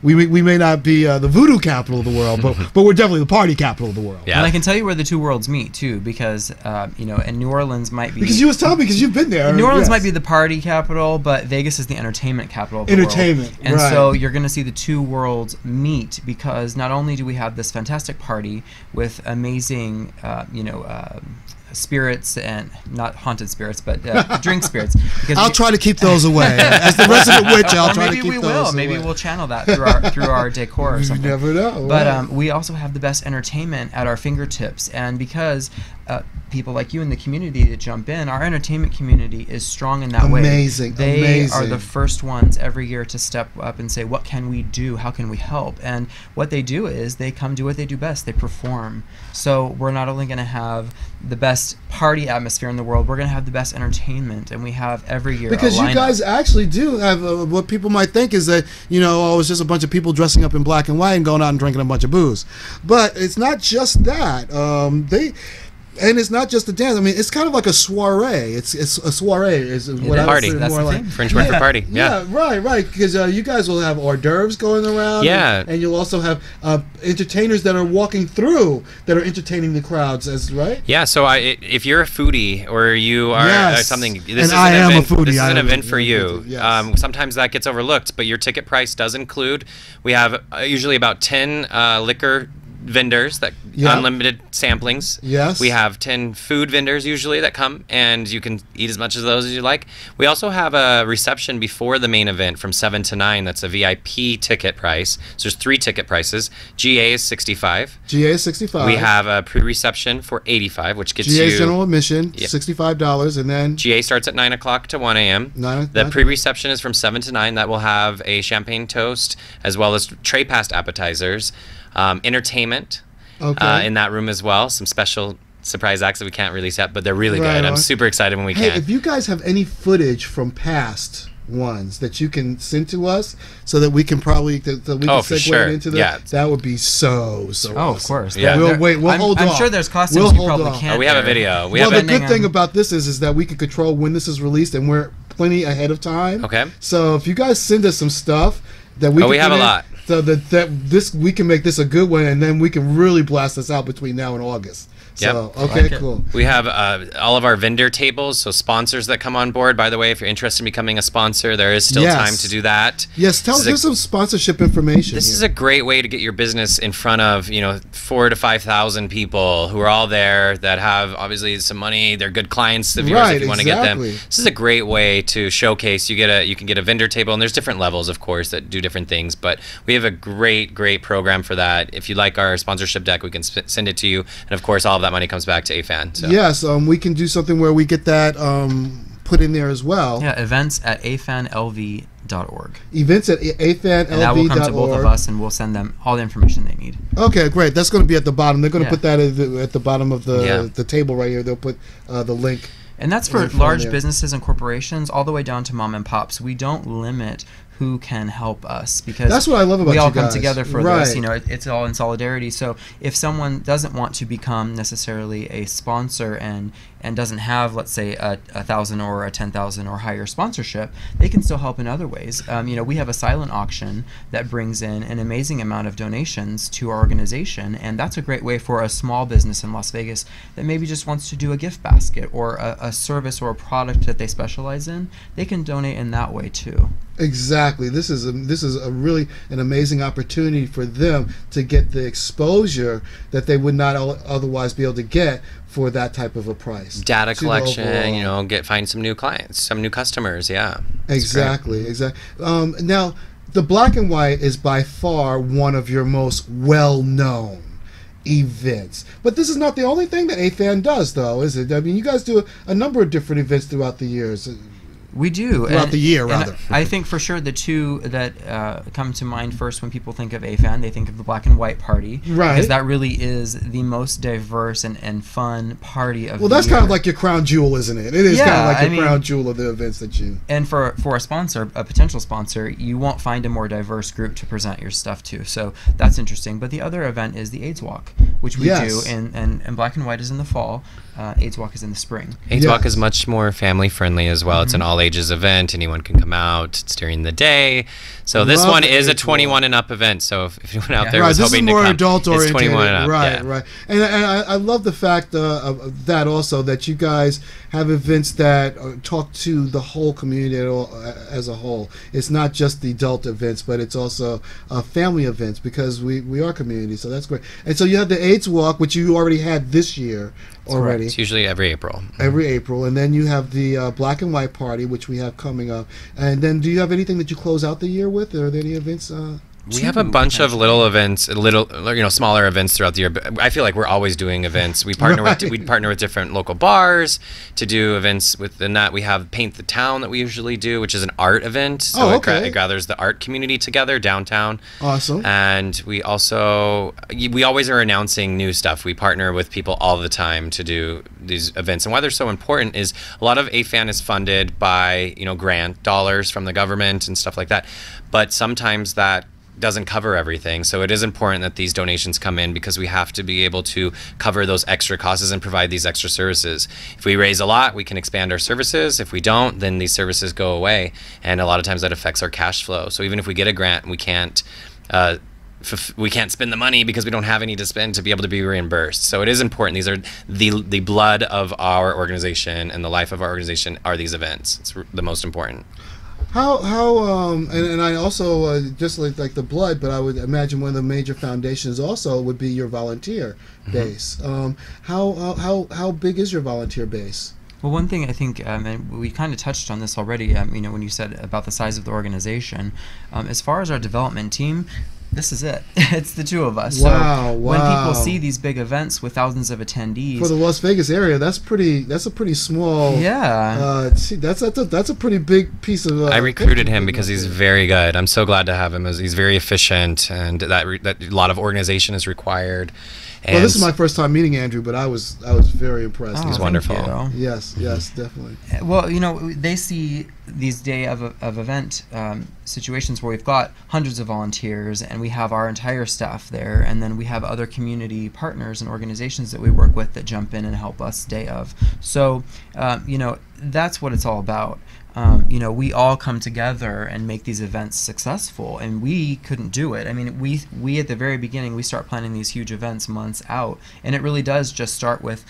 we may not be the voodoo capital of the world, but we're definitely the party capital of the world. Yeah. And I can tell you where the two worlds meet too, because and New Orleans might be, because you was telling me, because you've been there. New Orleans might be the party capital, but Vegas is the entertainment capital of the world. And so you're going to see the two worlds meet, because not only do we have this fantastic party with amazing, spirits, and not haunted spirits, but drink spirits. I'll try to keep those away. As the resident witch, I'll try to keep those away. Maybe we'll channel that through our decor or something. You never know. But we also have the best entertainment at our fingertips, and because people like you in the community that jump in, our entertainment community is strong in that way. They are the first ones every year to step up and say, what can we do? How can we help? And what they do is they come do what they do best. They perform. So we're not only going to have the best party atmosphere in the world, we're going to have the best entertainment, and we have every year because you guys actually do have what people might think is that it's just a bunch of people dressing up in black and white and going out and drinking a bunch of booze. But it's not just that. And it's not just a dance. I mean, it's kind of like a soiree. It's a soiree. Is what I party. would say That's more the like. thing. French word for party. Yeah. Right. Because you guys will have hors d'oeuvres going around. Yeah. And you'll also have entertainers that are walking through that are entertaining the crowds. Right. Yeah. So if you're a foodie or you are something, this is I am a foodie. This is an event for you. Yes. Sometimes that gets overlooked, but your ticket price does include. We have usually about 10 liquor vendors that unlimited samplings. Yes. We have 10 food vendors usually that come, and you can eat as much of those as you like. We also have a reception before the main event from 7 to 9. That's a VIP ticket price. So there's 3 ticket prices. GA is $65. GA is $65. We have a pre-reception for $85, which gets GA you general admission, $65, and then GA starts at 9 o'clock to 1 a.m. The pre-reception is from 7 to 9. That will have a champagne toast as well as tray passed appetizers. Entertainment in that room as well. Some special surprise acts that we can't release yet, but they're really good. I'm super excited when we can. If you guys have any footage from past ones that you can send to us so that we can probably segue into that, that would be so awesome. Of course. Yeah. We'll hold on. I'm sure there's costumes you probably can't. We have a video. The good thing about this is that we can control when this is released, and we're plenty ahead of time. Okay. So if you guys send us some stuff that we have a lot. So that we can make this a good one, and then we can really blast this out between now and August. Yep. So, okay, cool. We have all of our vendor tables, so sponsors that come on board. By the way, if you're interested in becoming a sponsor, there is still time to do that. Yes, give some sponsorship information. This is a great way to get your business in front of 4,000 to 5,000 people who are all there that have obviously some money. They're good clients of yours if you want to get them. This is a great way to showcase. You can get a vendor table, and there's different levels, of course, that do different things. But we have a great program for that. If you like our sponsorship deck, we can send it to you, and of course, all of that money comes back to AFAN. So. Yes, we can do something where we get that put in there as well. Yeah, events at afanlv.org. Events at afanlv.org. And that will come to both of us, and we'll send them all the information they need. Okay, great. That's going to be at the bottom. They're going to put that at the bottom of the table right here. They'll put the link. And that's for large businesses and corporations, all the way down to mom and pops. We don't limit who can help us, because that's what I love about we all you guys. come together for this. It's all in solidarity. So if someone doesn't want to become necessarily a sponsor and doesn't have, let's say, a 1,000 or a 10,000 or higher sponsorship, they can still help in other ways. We have a silent auction that brings in an amazing amount of donations to our organization, and that's a great way for a small business in Las Vegas that maybe just wants to do a gift basket or a service or a product that they specialize in. They can donate in that way too. Exactly. This is a really an amazing opportunity for them to get the exposure that they would not otherwise be able to get for that type of a price. Data collection, find some new clients, some new customers. Yeah. Exactly. Now, the Black and White is by far one of your most well-known events, but this is not the only thing that AFAN does, though, is it? I mean, you guys do a number of different events throughout the years. We do. Throughout the year, rather. I think for sure the two that come to mind first when people think of AFAN, they think of the Black and White Party. Right. Because that really is the most diverse and fun party of the year. Well, that's kind of like your crown jewel, isn't it? It is kind of like your crown jewel of the events that you... And for a sponsor, a potential sponsor, you won't find a more diverse group to present your stuff to. So that's interesting. But the other event is the AIDS Walk, which we do, and Black and White is in the fall. AIDS Walk is in the spring. AIDS Walk is much more family friendly as well. It's an all ages event. Anyone can come out. It's during the day. So this one is a 21 and up event. So if anyone out there was hoping to come, it's 21 and up. Right. And I love the fact of that also, that you guys have events that talk to the whole community as a whole. It's not just the adult events, but it's also family events, because we are community. So that's great. And so you have the AIDS Walk, which you already had this year already. It's usually every April. Every April. And then you have the Black and White Party, which we have coming up. And then do you have anything that you close out the year with? Are there any events? We have a bunch of little events, smaller events throughout the year. But I feel like we're always doing events. We partner with different local bars to do events. Within that, we have Paint the Town that we usually do, which is an art event. So it gathers the art community together downtown. Awesome. And we always are announcing new stuff. We partner with people all the time to do these events. And why they're so important is a lot of AFAN is funded by grant dollars from the government and stuff like that. But sometimes that doesn't cover everything, so it is important that these donations come in, because we have to be able to cover those extra costs and provide these extra services. If we raise a lot, we can expand our services. If we don't, then these services go away, and a lot of times that affects our cash flow. So even if we get a grant, we can't spend the money because we don't have any to spend to be able to be reimbursed. So it is important. These are the blood of our organization, and the life of our organization are these events. It's the most important. And I also just like the blood, but I would imagine one of the major foundations also would be your volunteer base. How big is your volunteer base? Well, one thing I think, and we kind of touched on this already, when you said about the size of the organization, as far as our development team, this is it. It's the two of us. Wow, so when people see these big events with thousands of attendees, for the Las Vegas area, that's a pretty small. Yeah. That's a pretty big piece of. I recruited him because he's very good. I'm so glad to have him, as he's very efficient, and that a lot of organization is required. Well, this is my first time meeting Andrew, but I was very impressed. He's wonderful. Yes, definitely. Well, they see these day of event situations where we've got hundreds of volunteers, and we have our entire staff there, and then we have other community partners and organizations that we work with that jump in and help us day of. So, that's what it's all about. We all come together and make these events successful, and we couldn't do it. I mean, we at the very beginning, we start planning these huge events months out, and it really does just start with,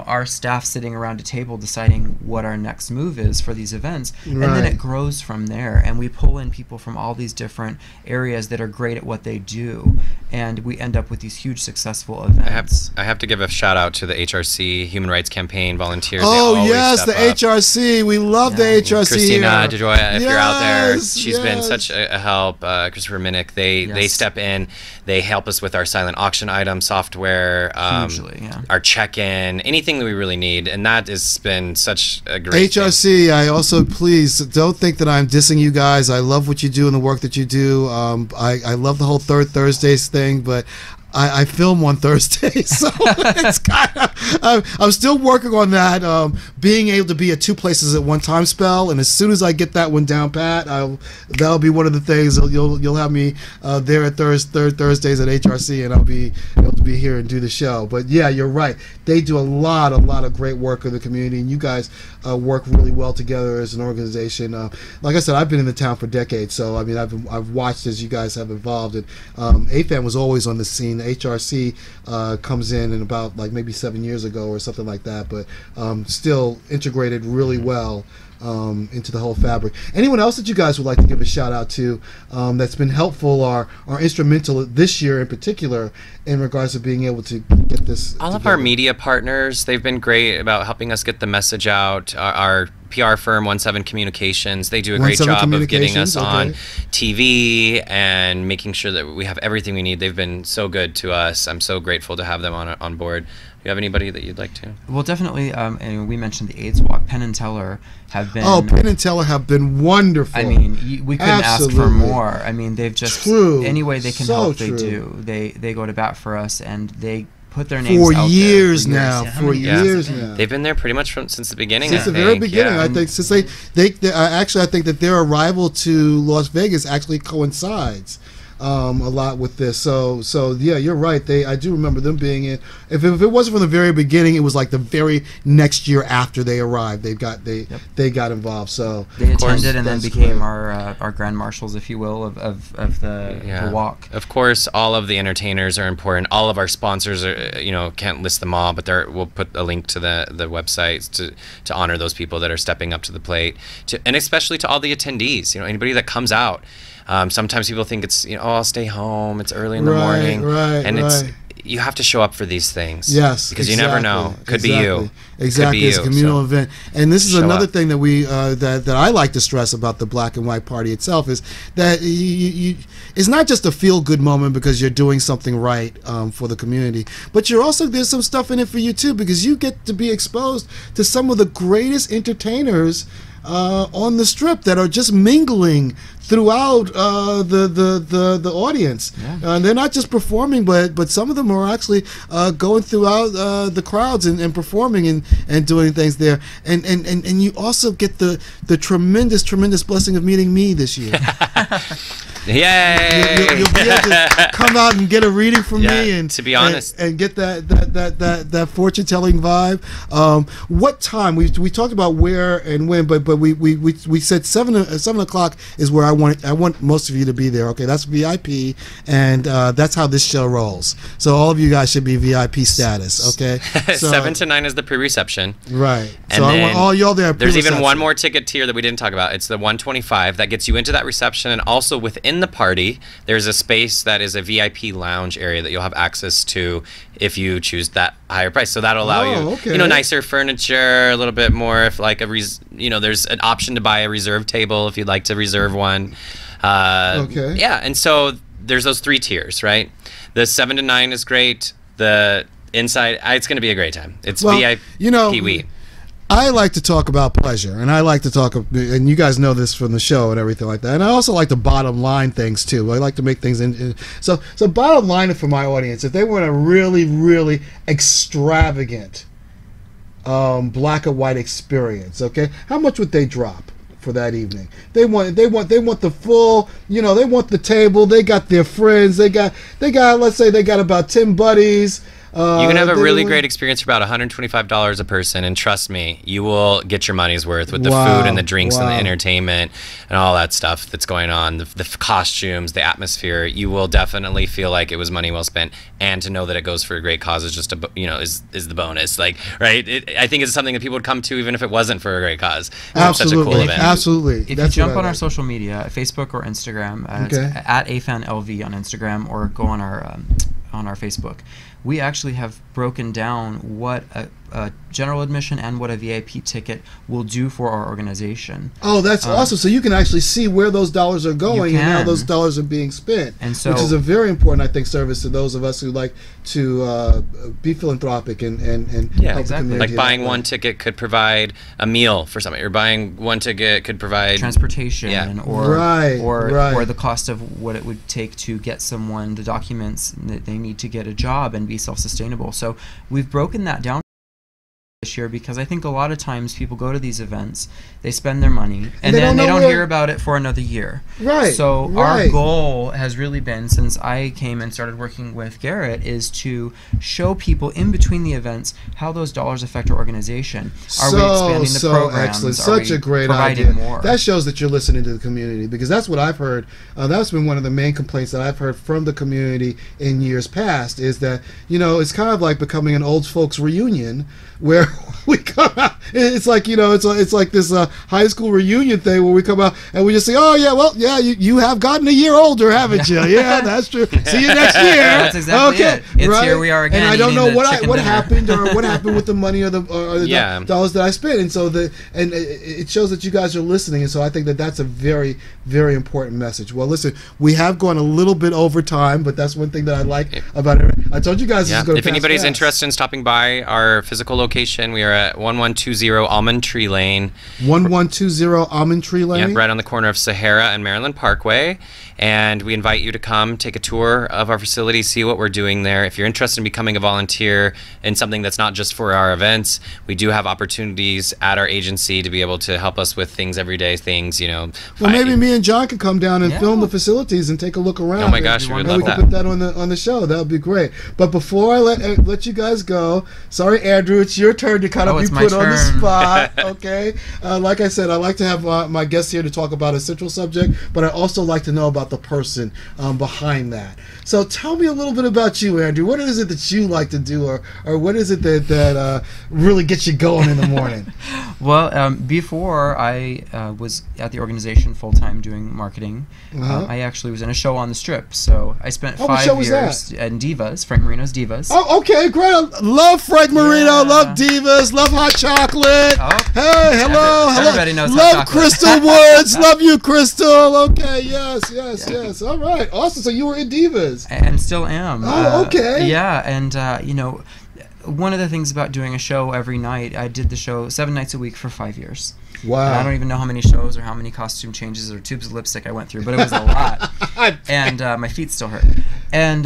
our staff sitting around a table deciding what our next move is for these events, and then it grows from there, and we pull in people from all these different areas that are great at what they do, and we end up with these huge successful events. I have to give a shout out to the HRC Human Rights Campaign volunteers. Oh yes, the HRC. We love the HRC. Christina DeJoy, if you're out there, she's been such a help. Christopher Minnick, they step in, they help us with our silent auction item software, our check-in, anything that we really need, and that has been such a great HRC. I also, please don't think that I'm dissing you guys. I love what you do and the work that you do. I love the whole Third Thursdays thing, but I film on Thursdays, so it's kind of, I'm still working on that, being able to be at two places at one time spell, and as soon as I get that one down pat, that'll be one of the things. You'll have me there at Third Thursdays at HRC, and I'll be able to be here and do the show. But yeah, you're right. They do a lot of great work in the community, and you guys work really well together as an organization. Like I said, I've been in the town for decades, so I mean, I've watched as you guys have evolved, and AFAN was always on the scene. HRC comes in about like maybe 7 years ago or something like that, but still integrated really well into the whole fabric. Anyone else that you guys would like to give a shout out to that's been helpful or instrumental this year in particular in regards to being able to get this all together? Of our media partners, they've been great about helping us get the message out. Our PR firm 17 Communications, they do a great job of getting us on TV and making sure that we have everything we need. They've been so good to us. I'm so grateful to have them on board. Do you have anybody that you'd like to? Well, definitely, and we mentioned the AIDS Walk. Penn and Teller have been... Oh, Penn and Teller have been wonderful. I mean, we couldn't ask for more. I mean, they've just... Any way they can help, they do. They go to bat for us, and they put their names out there. For years now. They've been there pretty much since the beginning. Since the very beginning, I think. Since they actually, I think that their arrival to Las Vegas actually coincides a lot with this. So yeah, you're right. I do remember them being in. If it wasn't from the very beginning, it was like the very next year after they arrived. They got involved. So they attended and then became our grand marshals, if you will, of the walk. Of course, all of the entertainers are important. All of our sponsors are, can't list them all, but we'll put a link to the websites to honor those people that are stepping up to the plate, and especially to all the attendees. Anybody that comes out. Sometimes people think it's I'll stay home. It's early in the morning, and it's you have to show up for these things. Yes, because you never know. Could be you. Exactly, it's a communal event, and this is another thing that we that I like to stress about the Black and White Party itself is that it's not just a feel-good moment because you're doing something right for the community, but there's some stuff in it for you too because you get to be exposed to some of the greatest entertainers on the Strip that are just mingling throughout the audience. They're not just performing, but some of them are actually going throughout the crowds and performing and doing things there. And you also get the tremendous blessing of meeting me this year. Yay! You'll be able to come out and get a reading from me, and to be honest, and get that fortune telling vibe. What time we talked about where and when, but we said 7 o'clock is where I want most of you to be there. Okay, that's VIP, and that's how this show rolls. So all of you guys should be VIP status. Okay, 7 to 9 is the pre-reception. Right. And so I want all y'all there. There's even one more ticket tier that we didn't talk about. It's the 125 that gets you into that reception, and also within the party, there's a space that is a VIP lounge area that you'll have access to if you choose that higher price. So that'll allow you, nicer furniture, a little bit more. If like there's an option to buy a reserve table if you'd like to reserve one. Yeah, and so there's those 3 tiers, right? The 7 to 9 is great. The inside, it's going to be a great time. It's VIP. I like to talk about pleasure, and I like to talk, and you guys know this from the show and everything like that. And I also like to bottom line things too. I like to make things so bottom line for my audience, if they want a really, really extravagant black and white experience, okay, how much would they drop for that evening? They want the full, they want the table. They got their friends. They got let's say they got about 10 buddies. You can have a really great experience for about $125 a person, and trust me, you will get your money's worth with the food and the drinks and the entertainment and all that stuff that's going on, the costumes, the atmosphere. You will definitely feel like it was money well spent, and to know that it goes for a great cause is just is the bonus. Like, right? I think it's something that people would come to even if it wasn't for a great cause. It's such a cool event. Absolutely. If you jump on our social media, Facebook or Instagram, it's at AFANLV on Instagram, or go on our Facebook, we actually have broken down what a general admission and what a VIP ticket will do for our organization. Oh, that's awesome. So you can actually see where those dollars are going and how those dollars are being spent, and so, which is a very important, I think, service to those of us who like to be philanthropic and help the community. Like buying one ticket could provide a meal for somebody, or buying one ticket could provide transportation, or the cost of what it would take to get someone the documents that they need to get a job and be self-sustainable. So we've broken that down this year, because I think a lot of times people go to these events, they spend their money, and then they don't hear about it for another year. Right. So our goal has really been, since I came and started working with Garrett, is to show people in between the events how those dollars affect our organization. Are we expanding the programs? Excellent. Such a great idea. More? That shows that you're listening to the community, because that's what I've heard. That's been one of the main complaints that I've heard from the community in years past, is that, it's kind of like becoming an old folks reunion, where we come out. It's like, it's like this high school reunion thing where we come out and we just say, oh yeah, well, yeah, you have gotten a year older, haven't you? Yeah, that's true. See you next year. That's exactly it. It's here we are again. And I don't know what happened or what happened with the money or the dollars that I spent. And so it shows that you guys are listening. And so I think that that's a very, very important message. Well, listen, we have gone a little bit over time, but that's one thing that I like about it. I told you guys this is going to If anybody's interested in stopping by our physical location, we are at 1120 Almond Tree Lane. 1120 Almond Tree Lane? Yep, right on the corner of Sahara and Maryland Parkway. And we invite you to come take a tour of our facility, see what we're doing there. If you're interested in becoming a volunteer in something that's not just for our events, we do have opportunities at our agency to be able to help us with things, everyday things, Well, maybe me and John could come down and film the facilities and take a look around. Oh my gosh, we would love that. We could put that on the show. That would be great. But before I let you guys go, sorry, Andrew, it's your turn to kind of be put on the spot. Okay. Like I said, I like to have my guests here to talk about a central subject, but I also like to know about the person behind that. So tell me a little bit about you, Andrew. What is it that you like to do, or what is it that really gets you going in the morning? Well, before I was at the organization full-time doing marketing, I actually was in a show on the Strip. So I spent 5 years in Divas, Frank Marino's Divas. Oh, okay, great. I love Frank Marino, love Divas, love hot chocolate. Hey, hello. Everybody knows love hot chocolate. Crystal Woods. Love you, Crystal. Okay, yes. All right, awesome. So you were in Divas. And still am. Oh, okay. Yeah, and one of the things about doing a show every night, I did the show 7 nights a week for 5 years. Wow. And I don't even know how many shows or how many costume changes or tubes of lipstick I went through, but it was a lot. And my feet still hurt. And,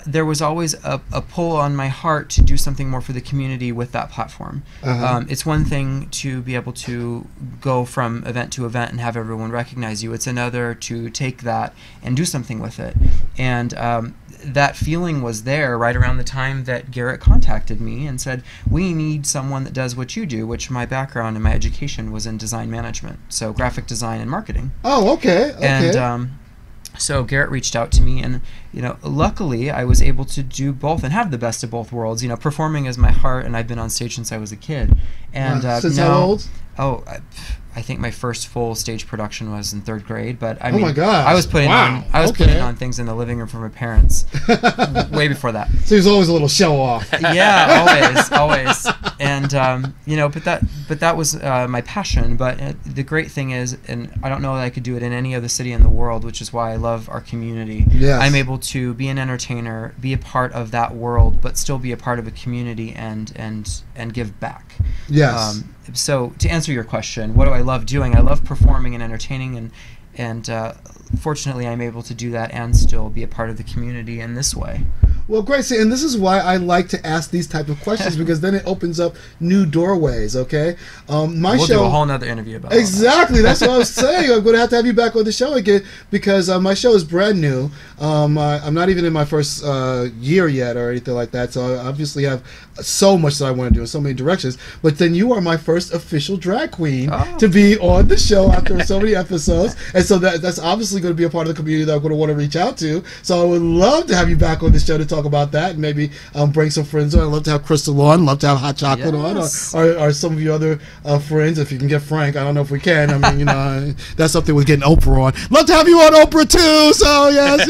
there was always a pull on my heart to do something more for the community with that platform. It's one thing to be able to go from event to event and have everyone recognize you. It's another to take that and do something with it. And that feeling was there right around the time that Garrett contacted me and said, we need someone that does what you do, which my background and my education was in design management, so graphic design and marketing. Oh, okay. And so Garrett reached out to me, and luckily I was able to do both and have the best of both worlds. Performing is my heart, and I've been on stage since I was a kid. And since how old? Oh, I think my first full stage production was in 3rd grade, but I mean, my God. I was putting putting on things in the living room for my parents way before that. So he was always a little show off. Yeah, always. And but that was my passion. But the great thing is, and I don't know that I could do it in any other city in the world, which is why I love our community. Yes. I'm able to be an entertainer, be a part of that world, but still be a part of a community and give back. Yes. So to answer your question, what do I love doing? I love performing and entertaining, and fortunately I'm able to do that and still be a part of the community in this way. Well, great. See, and this is why I like to ask these type of questions because then it opens up new doorways. Okay, we'll do a whole nother interview about exactly. That's what I was saying. I'm going to have you back on the show again because my show is brand new. I'm not even in my first year yet or anything like that. So I obviously have so much that I want to do in so many directions. But then you are my first official drag queen to be on the show after so many episodes, and so that's obviously going to be a part of the community that I'm going to want to reach out to. So I would love to have you back on the show to talk about that and maybe bring some friends on. I'd love to have Crystal on, love to have Hot Chocolate on, or some of your other friends. If you can get Frank, I don't know if we can. I mean, that's something with getting Oprah on. Love to have you on Oprah too. So yes.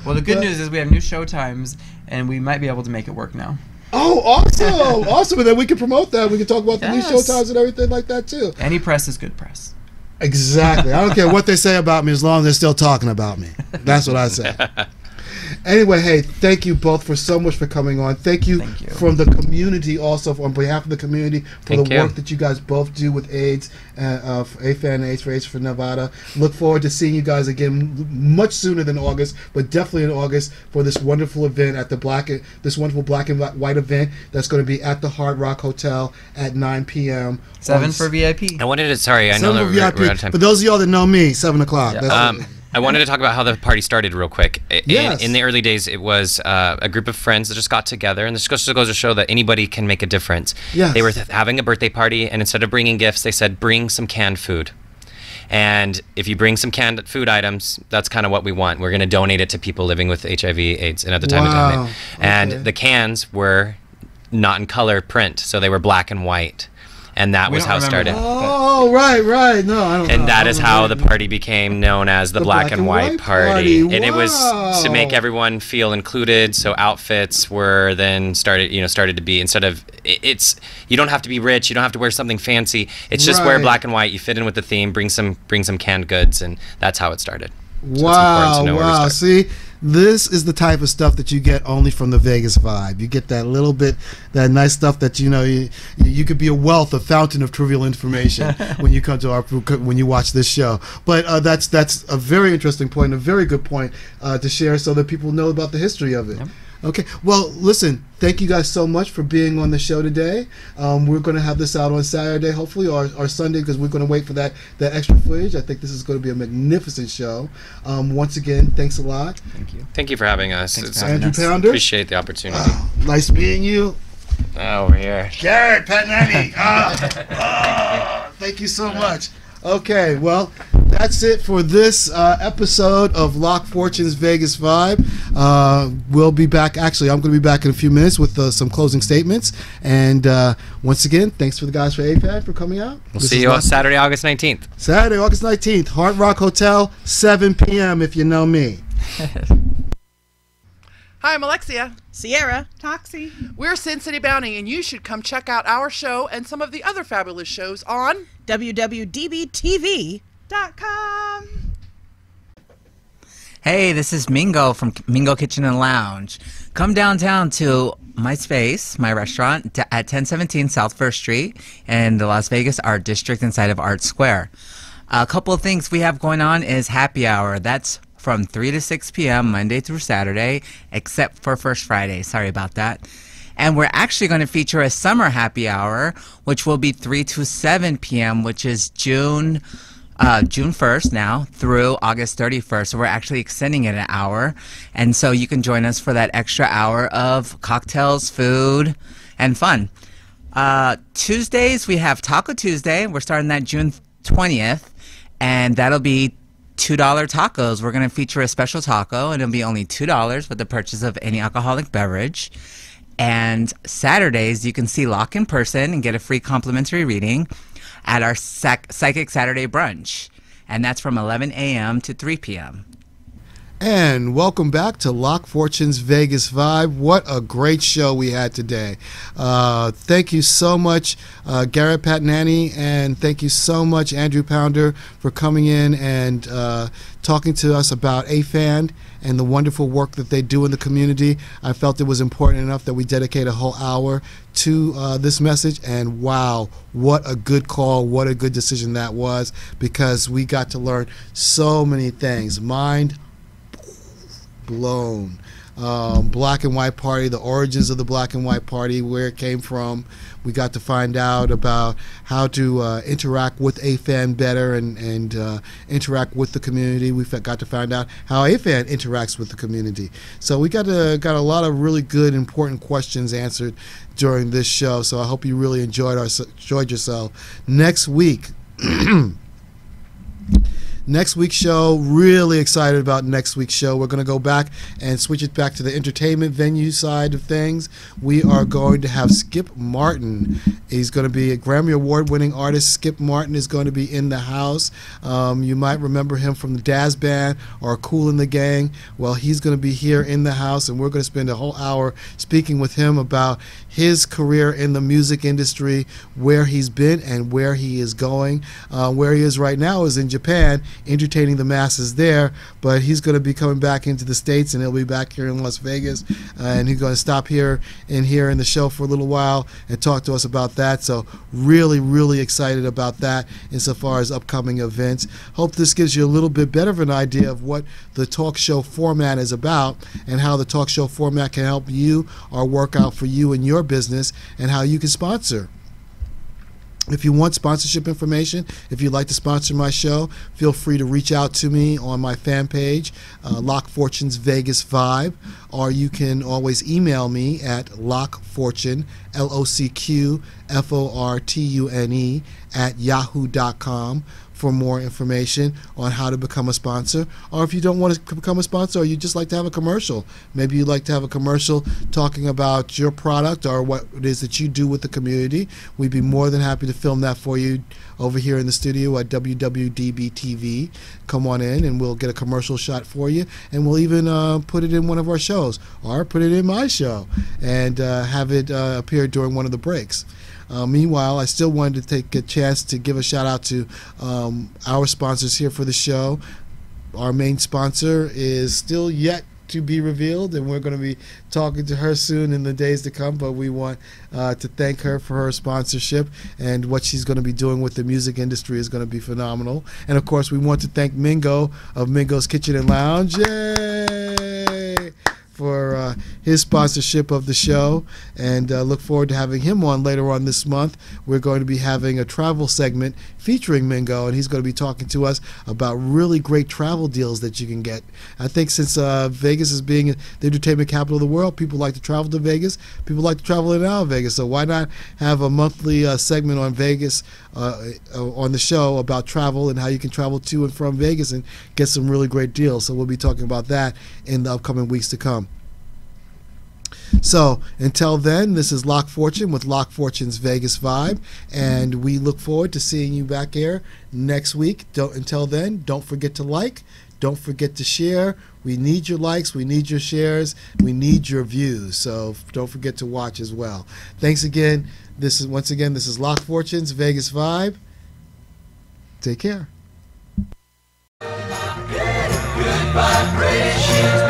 Well, the good news is we have new show times, and we might be able to make it work now. Oh, awesome! Awesome, and then we can promote that. We can talk about the new show times and everything like that too. Any press is good press. Exactly. I don't care what they say about me as long as they're still talking about me. That's what I say. Anyway, hey, thank you both for so much for coming on. Thank you from the community also, on behalf of the community, for the work that you guys both do with AIDS, AFAN, AIDS for AIDS for Nevada. Look forward to seeing you guys again much sooner than August, but definitely in August for this wonderful event at this wonderful black and white event that's going to be at the Hard Rock Hotel at 9 p.m. 7 for VIP. I wanted to, I know that we're out of time. For those of y'all that know me, 7 o'clock. Yeah. I wanted to talk about how the party started real quick. In the early days, it was a group of friends that just got together, and this just goes to show that anybody can make a difference. Yes. They were having a birthday party, and instead of bringing gifts, they said, bring some canned food. And if you bring some canned food items, that's kind of what we want. We're going to donate it to people living with HIV, AIDS, and at the time of it. And the cans were not in color print, so they were black and white. And that was how it started. Oh, right. No, I don't know. And that is how the party became known as the Black and White Party. And it was to make everyone feel included. So outfits were then started to be, instead of, you don't have to be rich, you don't have to wear something fancy. It's just wear black and white, you fit in with the theme, bring some canned goods, and that's how it started. So wow. See, this is the type of stuff that you get only from the Vegas vibe. You get that little bit, that nice stuff that you could be a wealth, a fountain of trivial information when you come to when you watch this show. But that's a very interesting point, a very good point to share, so that people know about the history of it. Yep. Okay. Well, listen, thank you guys so much for being on the show today. We're going to have this out on Saturday, hopefully, or Sunday, because we're going to wait for that extra footage. I think this is going to be a magnificent show. Once again, thanks a lot. Thank you. Thank you for having us. Andrew Pounders. Appreciate the opportunity. Nice meeting you. We're here. Garrett Pattiani. Thank you so much. Okay, well, that's it for this episode of Locq Fortune's Vegas Vibe. We'll be back. Actually, I'm going to be back in a few minutes with some closing statements. And once again, thanks for the guys for AFAN for coming out. We'll see you on Saturday, August 19th. Saturday, August 19th, Hard Rock Hotel, 7 p.m. if you know me. Hi, I'm Alexia. Sierra. Toxie. We're Sin City Bounty, and you should come check out our show and some of the other fabulous shows on WWDBTV.com. Hey, this is Mingo from Mingo Kitchen and Lounge. Come downtown to my space, my restaurant, at 1017 South First Street in the Las Vegas Art District inside of Art Square. A couple of things we have going on is happy hour. That's from 3 to 6 p.m. Monday through Saturday, except for First Friday. Sorry about that. And we're actually going to feature a summer happy hour, which will be 3 to 7 p.m., which is June 1st now through August 31st. So we're actually extending it an hour. And so you can join us for that extra hour of cocktails, food, and fun. Tuesdays, we have Taco Tuesday. We're starting that June 20th, and that'll be $2 tacos. We're going to feature a special taco, and it'll be only $2 with the purchase of any alcoholic beverage. And Saturdays, you can see Locq in person and get a free complimentary reading at our Psychic Saturday brunch. And that's from 11 a.m. to 3 p.m. And welcome back to Locq Fortune's Vegas Vibe. What a great show we had today. Thank you so much, Garrett Pattiani, and thank you so much, Andrew Pounder, for coming in and talking to us about AFAN and the wonderful work that they do in the community. I felt it was important enough that we dedicate a whole hour to this message, and wow, what a good call, what a good decision that was, because we got to learn so many things. Mind blown. Black and White Party, the origins of the Black and White Party, where it came from. We got to find out about how to interact with AFAN better and interact with the community. We got to find out how AFAN interacts with the community. So we got a lot of really good, important questions answered during this show. So I hope you really enjoyed yourself. Next week. Next week's show, really excited about next week's show. We're going to go back and switch it back to the entertainment venue side of things. We are going to have Skip Martin. He's going to be a Grammy Award-winning artist. Skip Martin is going to be in the house. You might remember him from the Daz Band or Kool and the Gang. Well, he's going to be here in the house, and we're going to spend a whole hour speaking with him about his career in the music industry, where he's been and where he is going. Where he is right now is in Japan, entertaining the masses there, but he's going to be coming back into the States, and he'll be back here in Las Vegas, and he's going to stop here in the show for a little while and talk to us about that. So really, really excited about that insofar as upcoming events. Hope this gives you a little bit better of an idea of what the talk show format is about and how the talk show format can help you or work out for you and your business, and how you can sponsor. If you want sponsorship information, if you'd like to sponsor my show, feel free to reach out to me on my fan page, Locq Fortune's Vegas Vibe, or you can always email me at lockfortune, LOCQFORTUNE, at yahoo.com for more information on how to become a sponsor. Or if you don't want to become a sponsor, or you just like to have a commercial, maybe you'd like to have a commercial talking about your product or what it is that you do with the community, we'd be more than happy to film that for you over here in the studio at WWDBTV. Come on in and we'll get a commercial shot for you, and we'll even put it in one of our shows, or put it in my show and have it appear during one of the breaks. Meanwhile, I still wanted to take a chance to give a shout out to our sponsors here for the show. Our main sponsor is still yet to be revealed, and we're going to be talking to her soon in the days to come, but we want to thank her for her sponsorship, and what she's going to be doing with the music industry is going to be phenomenal. And of course, we want to thank Mingo of Mingo's Kitchen and Lounge. Yay! For his sponsorship of the show, and look forward to having him on later on this month. We're going to be having a travel segment featuring Mingo, and he's going to be talking to us about really great travel deals that you can get. I think since Vegas is being the entertainment capital of the world, people like to travel to Vegas. People like to travel in and out of Vegas, so why not have a monthly segment on Vegas on the show about travel and how you can travel to and from Vegas and get some really great deals. So we'll be talking about that in the upcoming weeks to come. So until then, this is Locq Fortune with Locq Fortune's Vegas Vibe, and we look forward to seeing you back here next week. Until then, don't forget to like, don't forget to share. We need your likes, we need your shares, we need your views, so don't forget to watch as well. Thanks again. This is Locq Fortune's Vegas Vibe. Take care. Good vibrations,